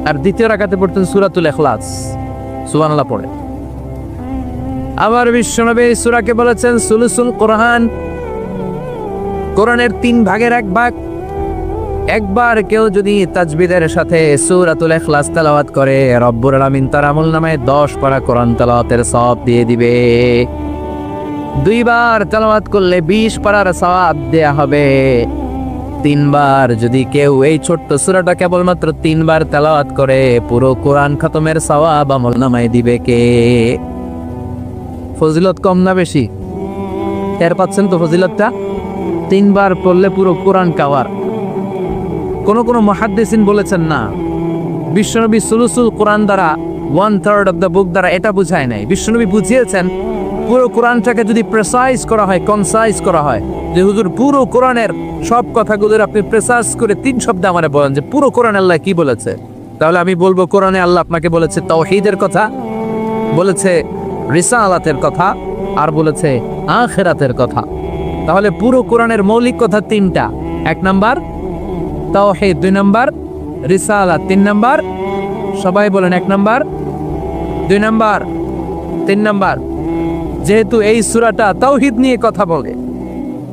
আর দ্বিতীয় রাকাতে পড়তেন সূরাতুল ইখলাস। সুবহানাল্লাহ পড়ে। আবার বিশ্বনবী এই সূরাকে বলেছেন সুলুসুল কোরআন, কোরআনের 3 ভাগের 1 ভাগ। একবার কেউ যদি তাজবিদের সাথে সূরাতুল ইখলাস তেলাওয়াত করে, রব্বুল আলামিন তার আমলনামায় 10 পারা কোরআন তেলাওয়াতের সওয়াব দিয়ে দিবে। 2 বার তেলাওয়াত করলে 20 পারার সওয়াব দেয়া হবে। 3 বার যদি কেউ এই ছোট্ট সূরাটা কেবলমাত্র 3 বার তেলাওয়াত করে, পুরো কোরআন খতমের সওয়াব আমলনামায় দিবে কে? ফজিলত কম না বেশি? টের পাচ্ছেন তো ফজিলতটা? 3 বার পড়লে পুরো কোরআন কাভার। কোন কোন মুহাদ্দিসিন বলেছেন না, বিশ্বনবী সুলুসুল কোরআন দ্বারা 1/3 অফ দ্য বুক দ্বারা এটা বুঝায় নাই। বিশ্বনবী বুঝিয়েছেন পুরো কোরআনটাকে যদি প্রেসাইজ করা হয়, কনসাইজ করা হয়, যে হুজুর পুরো কোরআনের সব কথাগুলোর আপনি প্রেসাইজ করে 3 শব্দে আমারে বলেন যে পুরো কোরআন আল্লাহ কি বলেছে, তাহলে আমি বলবো কোরআনে আল্লাহ আপনাকে বলেছে তাওহীদের কথা, বলেছে রিসালাতের কথা, আর বলেছে আখিরাতের কথা। তাহলে পুরো কোরআনের মৌলিক কথা 3টা। 1 নাম্বার তাওহীদ, 2 নাম্বার রিসালাত, 3 নাম্বার সবাই বলেন 1 নাম্বার, 2 নাম্বার, 3 নাম্বার। যেহেতু এই সূরাটা তাওহীদ নিয়ে কথা বলে,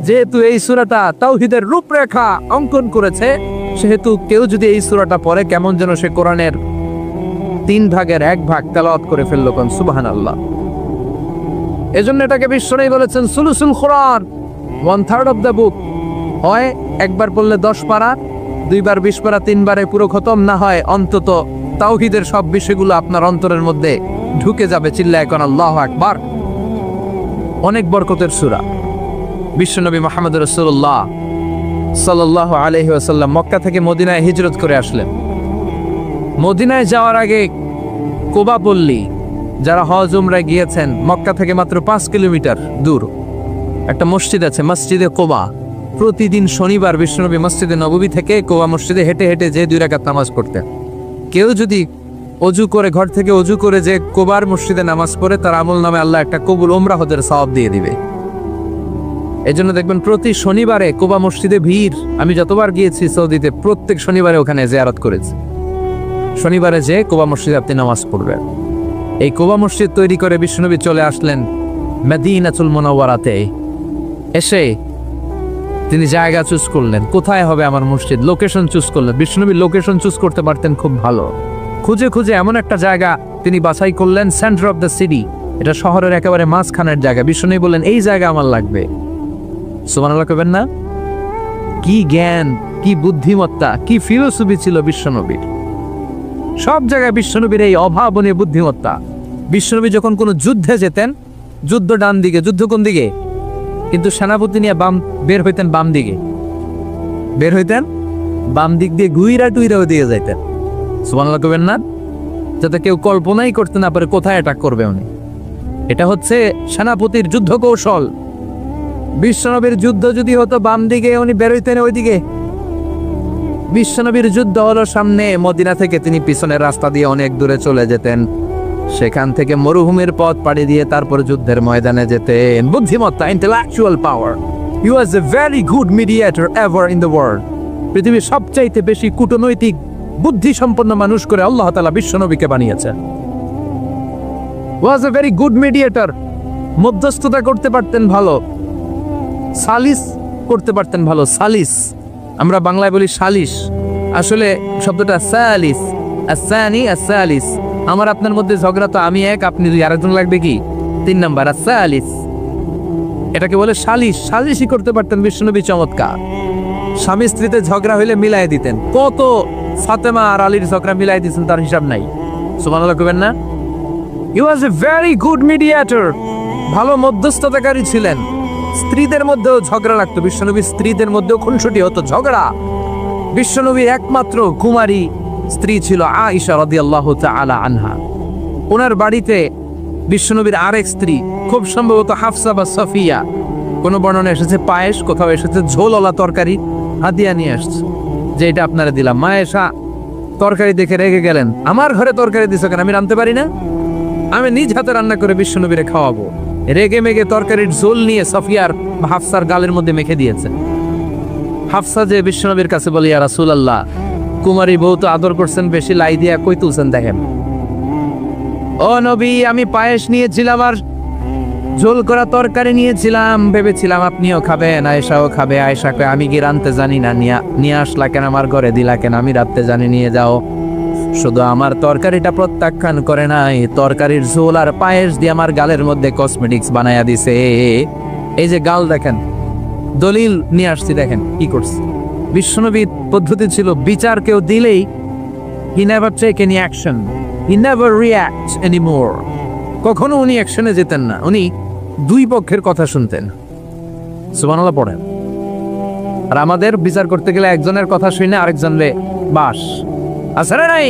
যেহেতু এই সূরাটা তাওহীদের রূপরেখা অঙ্কন করেছে, সেহেতু কেউ যদি এই সূরাটা পড়ে কেমন যেন সে কোরআনের 3 ভাগের 1 ভাগ তেলাওয়াত করে ফেলল। কোন সুবহানাল্লাহ। এজন্য এটাকে বিশ্বনবী বলেছেন সুলুসুল কোরআন, 1/3 অফ দ্য বুক। হয় একবার পড়লে 10 পারা, 2 বার 20 পারা, 3 বারে পুরো খতম, না হয় অন্তত তাওহীদের সব বিষয়গুলো আপনার অন্তরের মধ্যে ঢুকে যাবে। চিল্লায় কোন আল্লাহু আকবার। অনেক বরকতের সূরা। বিশ্বনবী মুহাম্মদ রাসূলুল্লাহ সাল্লাল্লাহু আলাইহি ওয়াসাল্লাম মক্কা থেকে মদিনায় হিজরত করে আসলেন। মদিনায় যাওয়ার আগে কুবা পল্লী, যারা হজ উমরায় গিয়েছেন, মক্কা থেকে মাত্র 5 কিলোমিটার দূর একটা মসজিদ আছে, মসজিদে কুবা। প্রতিদিন শনিবার বিশ্বনবী মসজিদে নববী থেকে কুবা মসজিদে হেঁটে হেঁটে যে 2 রাকাত নামাজ পড়তেন। কেউ যদি অজু করে, ঘর থেকে অজু করে যে কুবার মসজিদে নামাজ পড়ে, তার আমল নামে আল্লাহ একটা কবুল উমরা হজের সওয়াব দিয়ে দিবে। এই জন্য দেখবেন প্রতি শনিবারে কুবা মসজিদে ভিড়। আমি যতবার গিয়েছি সৌদিতে প্রত্যেক শনিবারে ওখানে জিয়ারত করেছি। শনিবারে যে কুবা মসজিদে আপনি নামাজ পড়বেন। এই কুবা মসজিদ তৈরি করে বিশ্বনবী চলে আসলেন মদিনাতুল মুনাওয়ারাতে। এসে তিনি জায়গা চুজ করলেন, কোথায় হবে আমার মসজিদ, লোকেশন চুজ করলেন। বিশ্বনবী লোকেশন চুজ করতে পারতেন খুব ভালো। খুঁজে খুঁজে এমন একটা জায়গা তিনি বাছাই করলেন, সেন্টার অফ দ্য সিটি, এটা শহরের একেবারে মাঝখানের জায়গা। বিশ্বনবী বললেন এই জায়গা আমার লাগবে। সুবহানাল্লাহ কইবেন না? কি জ্ঞান, কি বুদ্ধিমত্তা, কি ফিলোসফি ছিল বিশ্বনবীর। সব জায়গায় বিশ্বনবীর এই অভাবনীয় বুদ্ধিমত্তা। বিশ্বনবী যখন কোনো যুদ্ধে যেতেন, যুদ্ধ ডান দিকে, যুদ্ধ কোন দিকে, কিন্তু সেনাপতি নিয়ে বের হইতেন বাম দিকে, বের হইতেন বাম দিক দিয়ে, গুইরা টুইরাও দিয়ে যাইতেন। সুবহানাল্লাহ কইবেন না? যাতে কেউ কল্পনাই করতে না পারে কোথায় অ্যাটাক করবে উনি। এটা হচ্ছে সেনাপতির যুদ্ধ কৌশল। বিশ্বনবীর যুদ্ধ যদি হতো বাম দিকে, উনি বের হইতেন ওইদিকে। বিশ্বনবীর যুদ্ধ হলো সামনে, মদিনা থেকে তিনি পিছনের রাস্তা দিয়ে অনেক দূরে চলে যেতেন, সেখান থেকে মরুভূমির পথ পাড়ি দিয়ে তারপর যুদ্ধের ময়দানে যেতেন। বুদ্ধিমত্তা, intellectual power. He was a very good mediator ever in the world. পৃথিবীর সবচাইতে বেশি কূটনৈতিক বুদ্ধি সম্পন্ন মানুষ করে আল্লাহ তাআলা বিশ্বনবীকে বানিয়েছেন। ওয়াজ এ ভেরি গুড মিডিয়েটর। মধ্যস্থতা করতে পারতেন ভালো, সালিস করতে পারতেন ভালো। সালিস আমরা বাংলায় বলি সালিশ, আসলে শব্দটা সালিস, আসানি আসালিস। আমার আপনার মধ্যে ঝগড়া তো আমি এক, আপনি দুই, আরেকজন লাগবে কি 3 নাম্বার, আসালিস। এটাকে বলে সালিশ। সালিশই করতে পারতেন বিশ্বনবী, চমৎকার। স্বামী স্ত্রীতে ঝগড়া হইলে মিলাই দিতেন। কত ফাতেমা আর আলীর ঝগড়া মিলাই দিতেন তার হিসাব নাই। সুবহানাল্লাহ কইবেন না? হি ওয়াজ এ ভেরি গুড মিডিয়েটর। ভালো মধ্যস্থতাকারী ছিলেন। স্ত্রীদের মধ্যেও ঝগড়া লাগতো, বিশ্বনবীর স্ত্রীদের মধ্যেও খুনসুটি হতো, ঝগড়া। বিশ্বনবীর একমাত্র কুমারী স্ত্রী ছিল আয়েশা রাদিয়াল্লাহু তাআলা আনহা। ওনার বাড়িতে বিশ্বনবীর আরেক স্ত্রী, খুব সম্ভবত হাফসা বা সফিয়া, কোনো বর্ণনা এসেছে পায়েস, কোথাও এসেছে ঝোলওয়ালা তরকারি হাদিয়া নিয়ে আসছে, যে এটা আপনারা দিলাম। মা এসা তরকারি দেখে রেগে গেলেন, আমার ঘরে তরকারি দিছো কেন, আমি রাঁধতে পারি না? আমি নিজ হাতে রান্না করে বিশ্বনবীরে খাওয়াবো। রেগে মেগে তরকারির ঝোল নিয়ে সফিয়ার হাফসার গালের মধ্যে মেখে দিয়েছে। হাফসা যে বিশ্বনবীর কাছে বলি, ইয়া রাসূলুল্লাহ, কুমারী বউ তো আদর করছেন বেশি, লাই দিয়া কই তুলছেন দেখেন। ও নবী, আমি পায়েস নিয়েছিলাম আর ঝোল করা তরকারি নিয়েছিলাম, ভেবেছিলাম আপনিও খাবেন, আয়েশাও খাবে। আয়েশা কয়, আমি কি রাঁধতে জানি না, নিয়ে আসলা কেন আমার ঘরে, দিলা কেন? আমি রাঁধতে জানি, নিয়ে যাও। শুধু আমার তরকারিটা প্রত্যাখ্যান করে নাই, তরকারির ঝোল আর পায়েস দিয়ে আমার গালের মধ্যে কসমেটিক্স বানায়া দিছে। এই যে গাল দেখেন, দলিল নিয়ে আসছি, দেখেন কি করছে। বিশ্বনবীর পদ্ধতি ছিল, বিচার কেউ দিলেই he never take any action, he never react anymore. কখনো উনি অ্যাকশনে যেতেন না, উনি দুই পক্ষের কথা শুনতেন। সুবহানাল্লাহ পড়েন। আর আমাদের বিচার করতে গেলে একজনের কথা শুনে আরেকজনরে বাস আসলে নাই।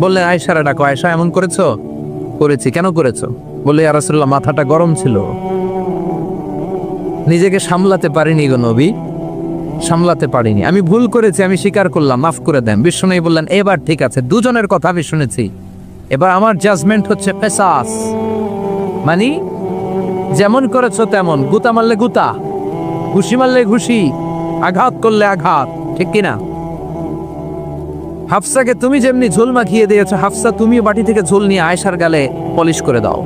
বললেন আয়েশারে ডাকো, আয়েশা এমন করেছো? করেছি। কেন করেছো? বললে, ইয়া রাসূলুল্লাহ, মাথাটা গরম ছিল, নিজেকে সামলাতে পারিনি গো নবী, সামলাতে পারিনি, আমি ভুল করেছি, আমি স্বীকার করলাম, মাফ করে দেন। বিশ্বনবী বললেন, এবার ঠিক আছে, দুজনের কথা আমি শুনেছি, এবার আমার জাজমেন্ট হচ্ছে কিসাস, মানে যেমন করেছো তেমন, গুতা মারলে গুতা, ঘুষি মারলে ঘুষি, আঘাত করলে আঘাত, ঠিক কিনা? হাফসাকে তুমি যেমনি ঝোল মাখিয়ে দিয়েছো, হাফসা তুমিও বাটি থেকে ঝোল নিয়ে আয়েশার গালে পলিশ করে দাও।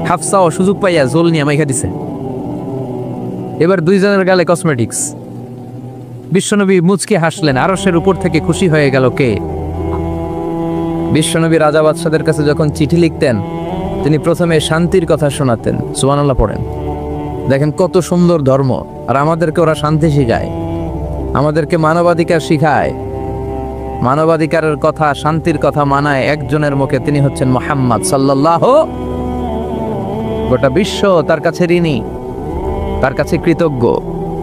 হাফসাও সুযোগ পাইয়া ঝোল নিয়ে মাইখা দিছে। এবার দুইজনের গালে কসমেটিক্স। বিশ্বনবী মুচকি হাসলেন, আরশের উপর থেকে খুশি হয়ে গেল কে? বিশ্বনবী রাজা বাদশাদের কাছে যখন চিঠি লিখতেন, তিনি প্রথমে শান্তির কথা শোনাতেন। সুবহানাল্লাহ পড়েন। দেখেন কত সুন্দর ধর্ম। আর আমাদেরকে ওরা শান্তি শিখায়, আমাদেরকে মানবাধিকার শিখায়, মানবাধিকারের কথা, শান্তির কথা মানায় একজনের মুখে, তিনি হচ্ছেন মুহাম্মদ সাল্লাল্লাহু। গোটা বিশ্ব তার কাছে ঋণী, তার কাছে কৃতজ্ঞ।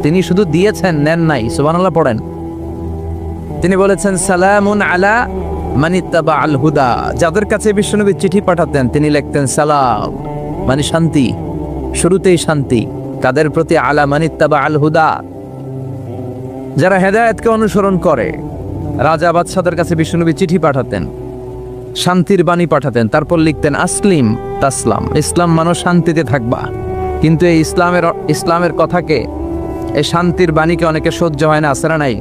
তিনি শুধু দিয়েছেন, নেন নাই। সুবহানাল্লাহ পড়েন। তিনি বলেছেন, সালামুন আলা মানিত্তাবা আল হুদা। যাদের কাছে বিশ্বনবী চিঠি পাঠাতেন, তিনি লিখতেন সালাম, মানে শান্তি, শুরুতেই শান্তি। তাদের প্রতি আলা মানিত্তাবা আল হুদা, যারা হেদায়েতকে অনুসরণ করে। রাজা বাদশাদের কাছে বিশ্বনবী চিঠি পাঠাতেন, শান্তির বাণী পাঠাতেন, তারপর লিখতেন আসলিম তাসলাম, ইসলাম মানো শান্তিতে থাকবা। কিন্তু এই ইসলামের কথাকে, এই শান্তির বাণীকে অনেকে সহ্য হয় না, আসরা নাই?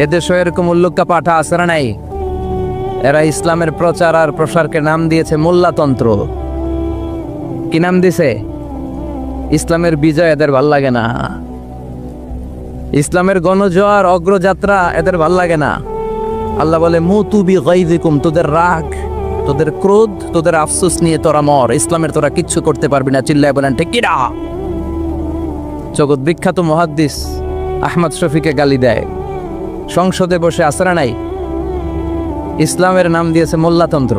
এদেশও এরকম উল্লুক্কা পাঠা আসরা নাই? এরা ইসলামের প্রচার আর প্রসারকে নাম দিয়েছে মোল্লাতন্ত্র। কি নাম দিছে? ইসলামের বিজয় এদের ভাল লাগে না, ইসলামের গণজোয়ার অগ্রযাত্রা এদের ভাল লাগে না। আল্লাহ বলে মুতু বিগাইযিকুম, তোদের রাগ, তোদের ক্রোধ, তোদের আফসোস নিয়ে তোরা মর, ইসলামের তোরা কিচ্ছু করতে পারবি না। চিল্লায় বলেন ঠিক কিনা? জগৎ বিখ্যাত মুহাদ্দিস আহমদ শফিকে গালি দেয়, সংসদে বসে, আসরা নাই? ইসলামের নাম দিয়েছে মোল্লাতন্ত্র।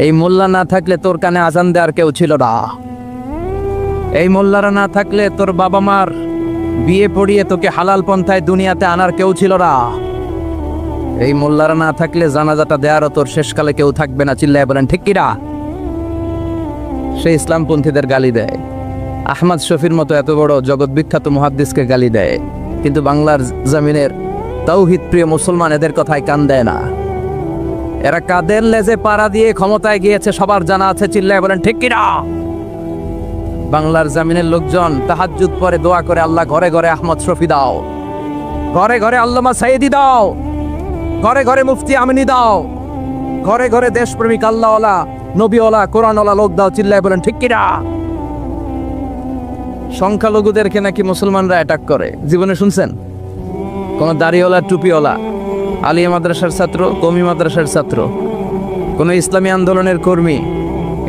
এই মোল্লা না থাকলে তোর কানে আজান দেওয়ার কেউ ছিল না, এই মোল্লারা না থাকলে তোর বাবা মার বিয়ে পড়িয়ে তোকে হালাল পন্থায় দুনিয়াতে আনার কেউ ছিল না, এই মোল্লারা না থাকলে জানাজাটা দেওয়ারও তোর শেষকালে কেউ থাকবে না। চিল্লায় বলেন ঠিক কিনা? সে ইসলামপন্থীদের গালি দেয়, আহমদ শফির মতো এত বড় জগৎ বিখ্যাত মুহাদ্দিসকে গালি দেয়, কিন্তু বাংলার জমিনের তাওহীদ প্রিয় মুসলমান এদের কথায় কান দেয় না। এরা কাদের লেজে পাড়া দিয়ে ক্ষমতায় গিয়েছে সবার জানা আছে। চিল্লায় বলেন ঠিক কিনা? বাংলার জমিনের লোকজন তাহাজ্জুদ পরে দোয়া করে, আল্লাহ ঘরে ঘরে আহমদ শফি দাও, ঘরে ঘরে আল্লামা সাইদি দাও, ঘরে ঘরে মুফতি আমিনী দাও, ঘরে ঘরে দেশপ্রেমিক আল্লাহওয়ালা নবীওয়ালা কোরআনওয়ালা লোক দাও। চিল্লায় বলেন ঠিক কিনা? সংখ্যালঘুদেরকে নাকি মুসলমানরা অ্যাটাক করে, জীবনে শুনছেন? কোন দাড়িওয়ালা টুপিওয়ালা আলিয়া মাদ্রাসার ছাত্র, কওমি মাদ্রাসার ছাত্র, কোন ইসলামী আন্দোলনের কর্মী,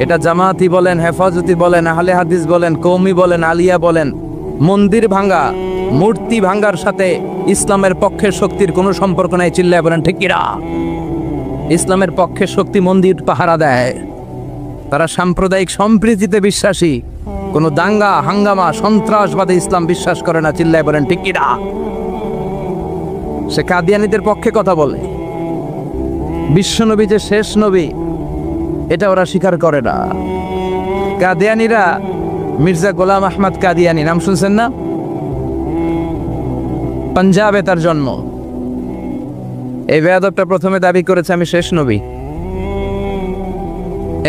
এটা জামাতি বলেন, হেফাজতি বলেন, আহলে হাদিস বলেন, কওমি বলেন, আলিয়া বলেন, মন্দির ভাঙ্গা, মূর্তি ভাঙ্গার সাথে ইসলামের পক্ষের শক্তির কোনো সম্পর্ক নাই। চিল্লায় বলেন ঠিক কিনা? ইসলামের পক্ষের শক্তি মন্দির পাহারা দেয়, তারা সাম্প্রদায়িক সম্প্রীতিতে বিশ্বাসী, কোনো দাঙ্গা হাঙ্গামা সন্ত্রাসবাদে ইসলাম বিশ্বাস করে না। চিল্লায় বলেন ঠিক কিনা? সে কাদিয়ানীদের পক্ষে কথা বলে, বিশ্বনবী যে শেষ নবী এটা ওরা স্বীকার করে না। কাদিয়ানীরা, মির্জা গোলাম আহমদ কাদিয়ানী নাম শুনছেন না? পাঞ্জাবে তার জন্ম। এই বেয়াদবটা প্রথমে দাবি করেছে আমি শেষ নবী,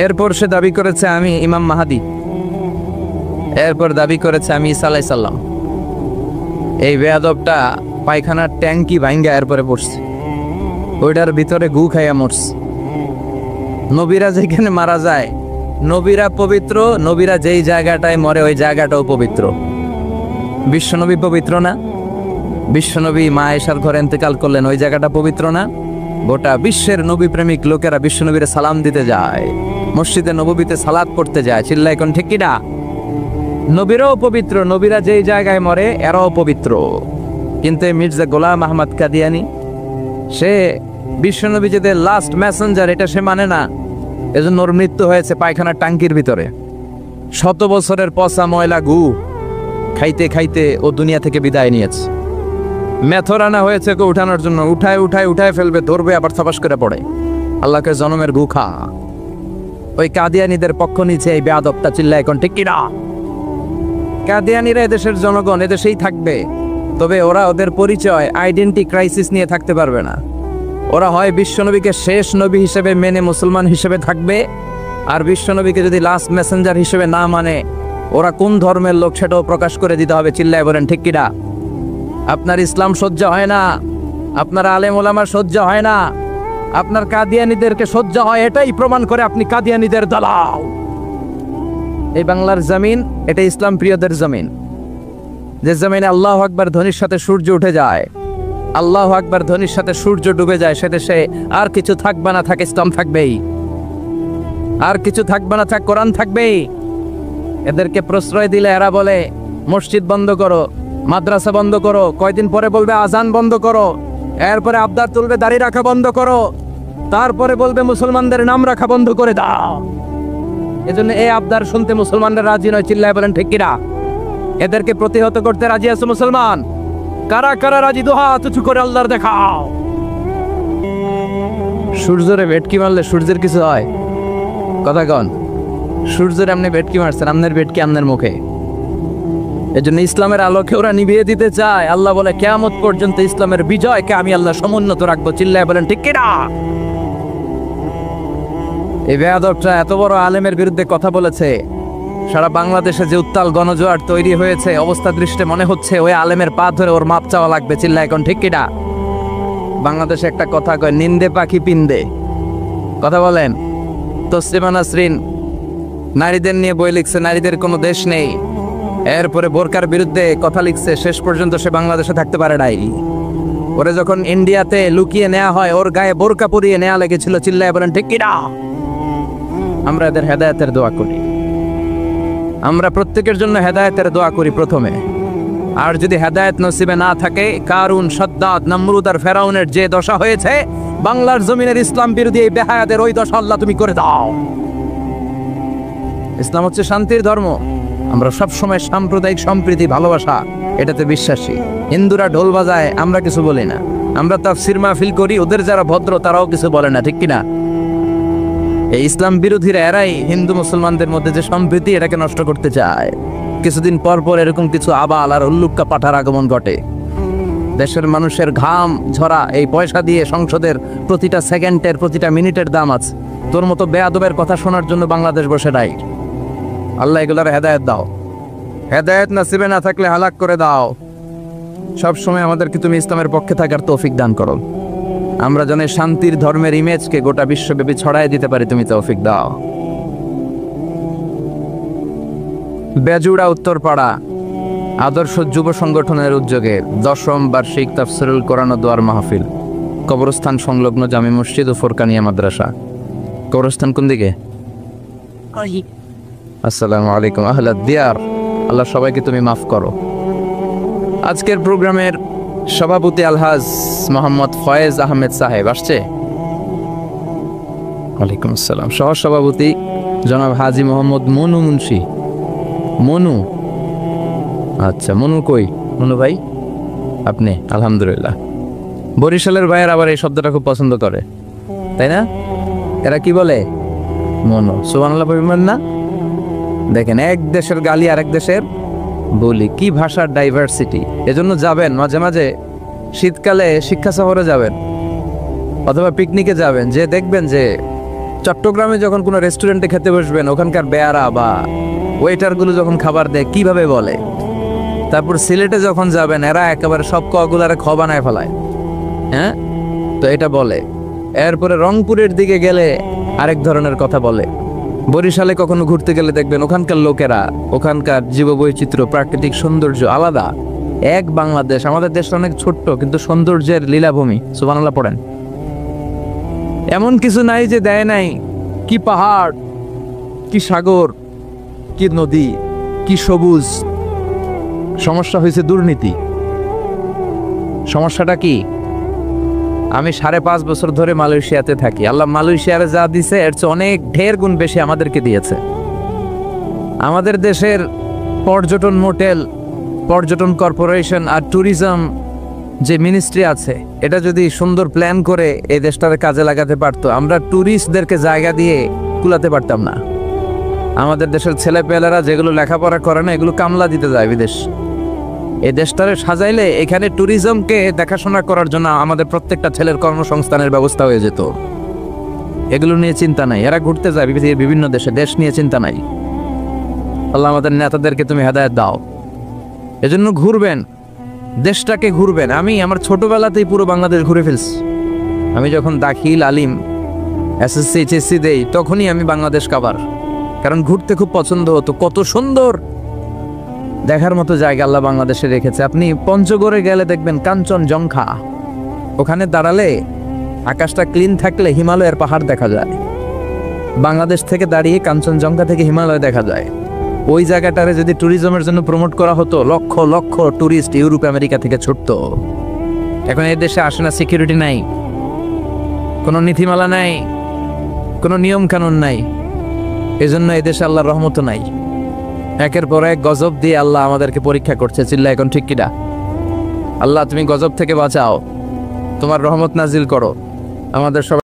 এরপর সে দাবি করেছে আমি ইমাম মাহাদি, এরপর দাবি করেছে আমি ঈসা আলাইহিস সালাম। এই বেয়াদবটা পায়খানার ট্যাঙ্কি ভাঙ্গা এরপরে পড়ছে, ওইটার ভিতরে গু খাইয়া মরছে। নবীরা যেখানে মারা যায়, নবীরা পবিত্র, নবীরা যেই জায়গাটায় মরে ওই জায়গাটাও পবিত্র। বিশ্বনবী পবিত্র না? বিশ্বনবী মা আয়েশার ঘরে ইন্তেকাল করলেন, ওই জায়গাটা পবিত্র না? গোটা বিশ্বের নবী প্রেমিক লোকেরা বিশ্বনবীরে সালাম দিতে যায়, মসজিদে নববীতে সালাত পড়তে যায়। চিল্লায় কোন ঠিক কিনা? নবীরাও পবিত্র, নবীরা যেই জায়গায় মরে এরাও পবিত্র। কিন্তু মির্জা গোলাম আহমদ কাদিয়ানী, সে বিশ্বনবী যে লাস্ট মেসেঞ্জার এটা সে মানে না, এজন্য ওর মৃত্যু হয়েছে পায়খানার টাঙ্কির ভিতরে। 100 বছরের পচা ময়লা গু খাইতে খাইতে ও দুনিয়া থেকে বিদায় নিয়েছে। মেথর আনা হয়েছে ওকে উঠানোর জন্য, উঠায় উঠায় উঠায় ফেলবে, ধরবে আবার থপাস করে পড়ে। আল্লাহকে জনমের গু খা। ওই কাদিয়ানীদের পক্ষ নিচে এই বেয়াদবটা। চিল্লায় এখন ঠিক কিনা? কাদিয়ানীরা এদেশের জনগণ, এদেশেই থাকবে, তবে ওরা ওদের পরিচয় আইডেন্টি ক্রাইসিস নিয়ে থাকতে পারবে না। ওরা হয় বিশ্বনবীকে শেষ নবী হিসেবে মেনে মুসলমান হিসেবে থাকবে, আর বিশ্বনবীকে যদি লাস্ট মেসেঞ্জার হিসেবে না মানে ওরা কোন ধর্মের লোক সেটাও প্রকাশ করে দিতে হবে। চিল্লায় বলেন ঠিক কিনা? আপনার ইসলাম সহ্য হয় না, আপনার আলেম ওলামার সহ্য হয় না, আপনার কাদিয়ানীদেরকে সহ্য হয়, এটাই প্রমাণ করে আপনি কাদিয়ানীদের দালাল। এই বাংলার জমিন এটা ইসলাম প্রিয়দের জমিন, যে জমিনে আল্লাহু আকবার ধ্বনির সাথে সূর্য উঠে যায়, আল্লাহু আকবার ধ্বনির সাথে সূর্য ডুবে যায়, সে দেশে আর কিছু থাকবে না থাক ইসলাম থাকবেই, আর কিছু থাকবে না থাক কোরআন থাকবেই। এদেরকে প্রশ্রয় দিলে এরা বলে মসজিদ বন্ধ করো, মাদ্রাসা বন্ধ করো, কয়দিন পরে বলবে আজান বন্ধ করো, এরপরে আবদার তুলবে দাড়ি রাখা বন্ধ করো, তারপরে বলবে মুসলমানদের নাম রাখা বন্ধ করে দাও। এজন্য এই আবদার শুনতে মুসলমানরা রাজি নয়। চিল্লায় বলেন ঠিক কিনা? এদেরকে প্রতিহত করতে রাজি আছে মুসলমান? কারা কারা রাজি? দোহা তুচু করে আল্লাহর দেখাও। সূর্যরে ভেটকি মারলে সূর্যের কিছু হয়? কথা কন। সূর্যের আপনি ভেটকি মারছেন, আপনার ভেটকি আপনার মুখে। এজন্য ইসলামের আলোকে ওরা নিভিয়ে দিতে চায়। আল্লাহ বলে কিয়ামত পর্যন্ত ইসলামের বিজয়কে আমি আল্লাহ সমুন্নত রাখবো। চিল্লায় বলেন ঠিক কিনা? এই বেয়াদবটা এত বড় আলেমের বিরুদ্ধে কথা বলেছে, সারা বাংলাদেশে যে উত্তাল গণজোয়ার তৈরি হয়েছে, অবস্থা দৃষ্টে মনে হচ্ছে ওই আলেমের পা ধরে ওর মাপ চাওয়া লাগবে। চিল্লা এখন ঠিক কিনা? বাংলাদেশে একটা কথা কয়, নিন্দে পাখি পিন্দে। কথা বলেন। তসলিমা নাসরিন নারীদের নিয়ে বই লিখছে, নারীদের কোনো দেশ নেই। এরপরে বোরকার বিরুদ্ধে কথা লিখছে, শেষ পর্যন্ত সে বাংলাদেশে থাকতে পারে নাই। ওরে যখন ইন্ডিয়াতে লুকিয়ে নেওয়া হয়, ওর গায়ে বোরকা পরিয়ে নেওয়া লেগেছিল। চিল্লায় বলেন ঠিক কিনা? আমরা এদের হেদায়েতের দোয়া করি। আমরা প্রত্যেকের জন্য হেদায়েতের দোয়া করি প্রথমে। আর যদি হেদায়েত নসিবে না থাকে, কারুন, সাদ্দাত, নমরুদ আর ফেরাউনের যে দশা হয়েছে, বাংলার জমিনের ইসলাম বিরোধী এই বেহায়াদের ওই দশা আল্লাহ তুমি করে দাও। ইসলাম হচ্ছে শান্তির ধর্ম। আমরা সব সময় সাম্প্রদায়িক সম্প্রীতি, ভালোবাসা এটাতে বিশ্বাসী। হিন্দুরা ঢোল বাজায়, আমরা কিছু বলি না। আমরা তাফসীর মাহফিল করি, ওদের যারা ভদ্র তারাও কিছু বলে না, ঠিক কিনা? এই ইসলাম বিরোধীরা এরাই হিন্দু মুসলমানদের মধ্যে যে সম্প্রীতি, এটাকে নষ্ট করতে চায়। কিছুদিন পর পর এরকম কিছু আবাল আর উল্লুক্কা পাঠার আগমন ঘটে। দেশের মানুষের ঘাম ঝরা এই পয়সা দিয়ে সংসদের প্রতিটা সেকেন্ডের, প্রতিটা মিনিটের দাম আছে। তোর মতো বেয়াদবের কথা শোনার জন্য বাংলাদেশ বসে নাই। আল্লাহ এগুলার হেদায়েত দাও। হেদায়েত নসিবে না থাকলে হালাক করে দাও। সব সময় আমাদেরকে তুমি ইসলামের পক্ষে থাকার তৌফিক দান করো। আমরা যেন শান্তির ধর্মের ইমেজকে গোটা বিশ্বব্যাপী ছড়াই দিতে পারি, তুমি তৌফিক দাও। বেজুড়া উত্তরপাড়া আদর্শ যুব সংগঠনের উদ্যোগে 10ম বার্ষিক তাফসীরুল কোরআন ও দোয়ার মাহফিল, কবরস্থান সংলগ্ন জামি মসজিদ ও ফোরকানিয়া মাদ্রাসা। কবরস্থান কোন দিকে? আসসালামু আলাইকুম আহলাদ দিয়ার। আল্লাহ সবাইকে তুমি মাফ করো। আজকের প্রোগ্রামের সভাপতি আলহাজ মোহাম্মদ ফয়েজ আহমেদ সাহেব আসছে। ওয়ালাইকুম আসসালাম। সহ সভাপতি জনাব হাজি মোহাম্মদ মনু মুন্সি। মনু, আচ্ছা মনু কই? মনু ভাই আপনি? আলহামদুলিল্লাহ। বরিশালের ভাইয়ের আবার এই শব্দটা খুব পছন্দ করে, তাই না? এরা কি বলে? মনু। সুবহানাল্লাহ বলবেন না? দেখেন, এক দেশের গালি আর এক দেশের বলি, কি ভাষার ডাইভার্সিটি। এজন্য যাবেন মাঝে মাঝে শীতকালে শিক্ষা সফরে যাবেন অথবা পিকনিকে যাবেন, যে দেখবেন যে চট্টগ্রামে যখন কোনো রেস্টুরেন্টে খেতে বসবেন, ওখানকার বেয়ারা বা ওয়েটারগুলো যখন খাবার দেয় কিভাবে বলে। তারপর সিলেটে যখন যাবেন, এরা একেবারে সব কগুলারে খ বানায় ফেলায়। হ্যাঁ, তো এটা বলে। এরপরে রংপুরের দিকে গেলে আরেক ধরনের কথা বলে। বরিশালে কখনো ঘুরতে গেলে দেখবেন ওখানকার লোকেরা, ওখানকার জীববৈচিত্র্য, প্রাকৃতিক সৌন্দর্য আলাদা। এক বাংলাদেশ, আমাদের দেশটা অনেক ছোট্ট কিন্তু সৌন্দর্যের লীলাভূমি। সুবহানাল্লাহ পড়েন। এমন কিছু নাই যে দেয় নাই। কি পাহাড়, কি সাগর, কি নদী, কি সবুজ। সমস্যা হয়েছে দুর্নীতি। সমস্যাটা কি? আমি 5.5 বছর ধরে মালয়েশিয়াতে থাকি। আল্লাহ মালয়েশিয়ারে যা দিছে এর চেয়ে অনেক ঢের গুণ বেশি আমাদেরকে দিয়েছে। আমাদের দেশের পর্যটন মোটেল, পর্যটন কর্পোরেশন আর ট্যুরিজম যে মিনিস্ট্রি আছে, এটা যদি সুন্দর প্ল্যান করে এই দেশটাকে কাজে লাগাতে পারতো, আমরা ট্যুরিস্টদেরকে জায়গা দিয়ে কুলাতে পারতাম না। আমাদের দেশের ছেলেপেলেরা যেগুলো লেখাপড়া করে না, এগুলো কামলা দিতে যায় বিদেশ। এই দেশটারে সাজাইলে এখানে ট্যুরিজমকে দেখাশোনা করার জন্য আমাদের প্রত্যেকটা ছেলের কর্মসংস্থানের ব্যবস্থা হয়ে যেত। এগুলো নিয়ে চিন্তা নাই। এরা ঘুরতে যায় বিভিন্ন দেশে, দেশ নিয়ে চিন্তা নাই। আল্লাহ আমাদের নেতাদেরকে তুমি হেদায়েত দাও। এজন্য ঘুরবেন, দেশটাকে ঘুরবেন। আমি আমার ছোটবেলাতেই পুরো বাংলাদেশ ঘুরে ফেলছি। আমি যখন দাখিল, আলিম, এসএসসি, এইচএসসি দেই, তখনই আমি বাংলাদেশ কাভার, কারণ ঘুরতে খুব পছন্দ হতো। কত সুন্দর দেখার মতো জায়গা আল্লাহ বাংলাদেশে রেখেছে। আপনি পঞ্চগড়ে গেলে দেখবেন কাঞ্চনজঙ্ঘা, ওখানে দাঁড়ালে আকাশটা ক্লিন থাকলে হিমালয়ের পাহাড় দেখা যায়। বাংলাদেশ থেকে দাঁড়িয়ে কাঞ্চনজঙ্ঘা থেকে হিমালয় দেখা যায়। ওই জায়গাটারে যদি ট্যুরিজমের জন্য প্রমোট করা হতো, lakh lakh tourist Europe America থেকে ছুটতো। এখন এই দেশে আসে না, সিকিউরিটি নাই, কোনো নীতিমালা নাই, কোনো নিয়ম কানুন নাই। এজন্য এই দেশে আল্লাহর রহমত নাই। একের পর এক গজব দিয়ে আল্লাহ আমাদেরকে পরীক্ষা করছে। চিল্লা এখন ঠিক কিনা? আল্লাহ তুমি গজব থেকে বাঁচাও, তোমার রহমত নাজিল করো। আমাদের সবাই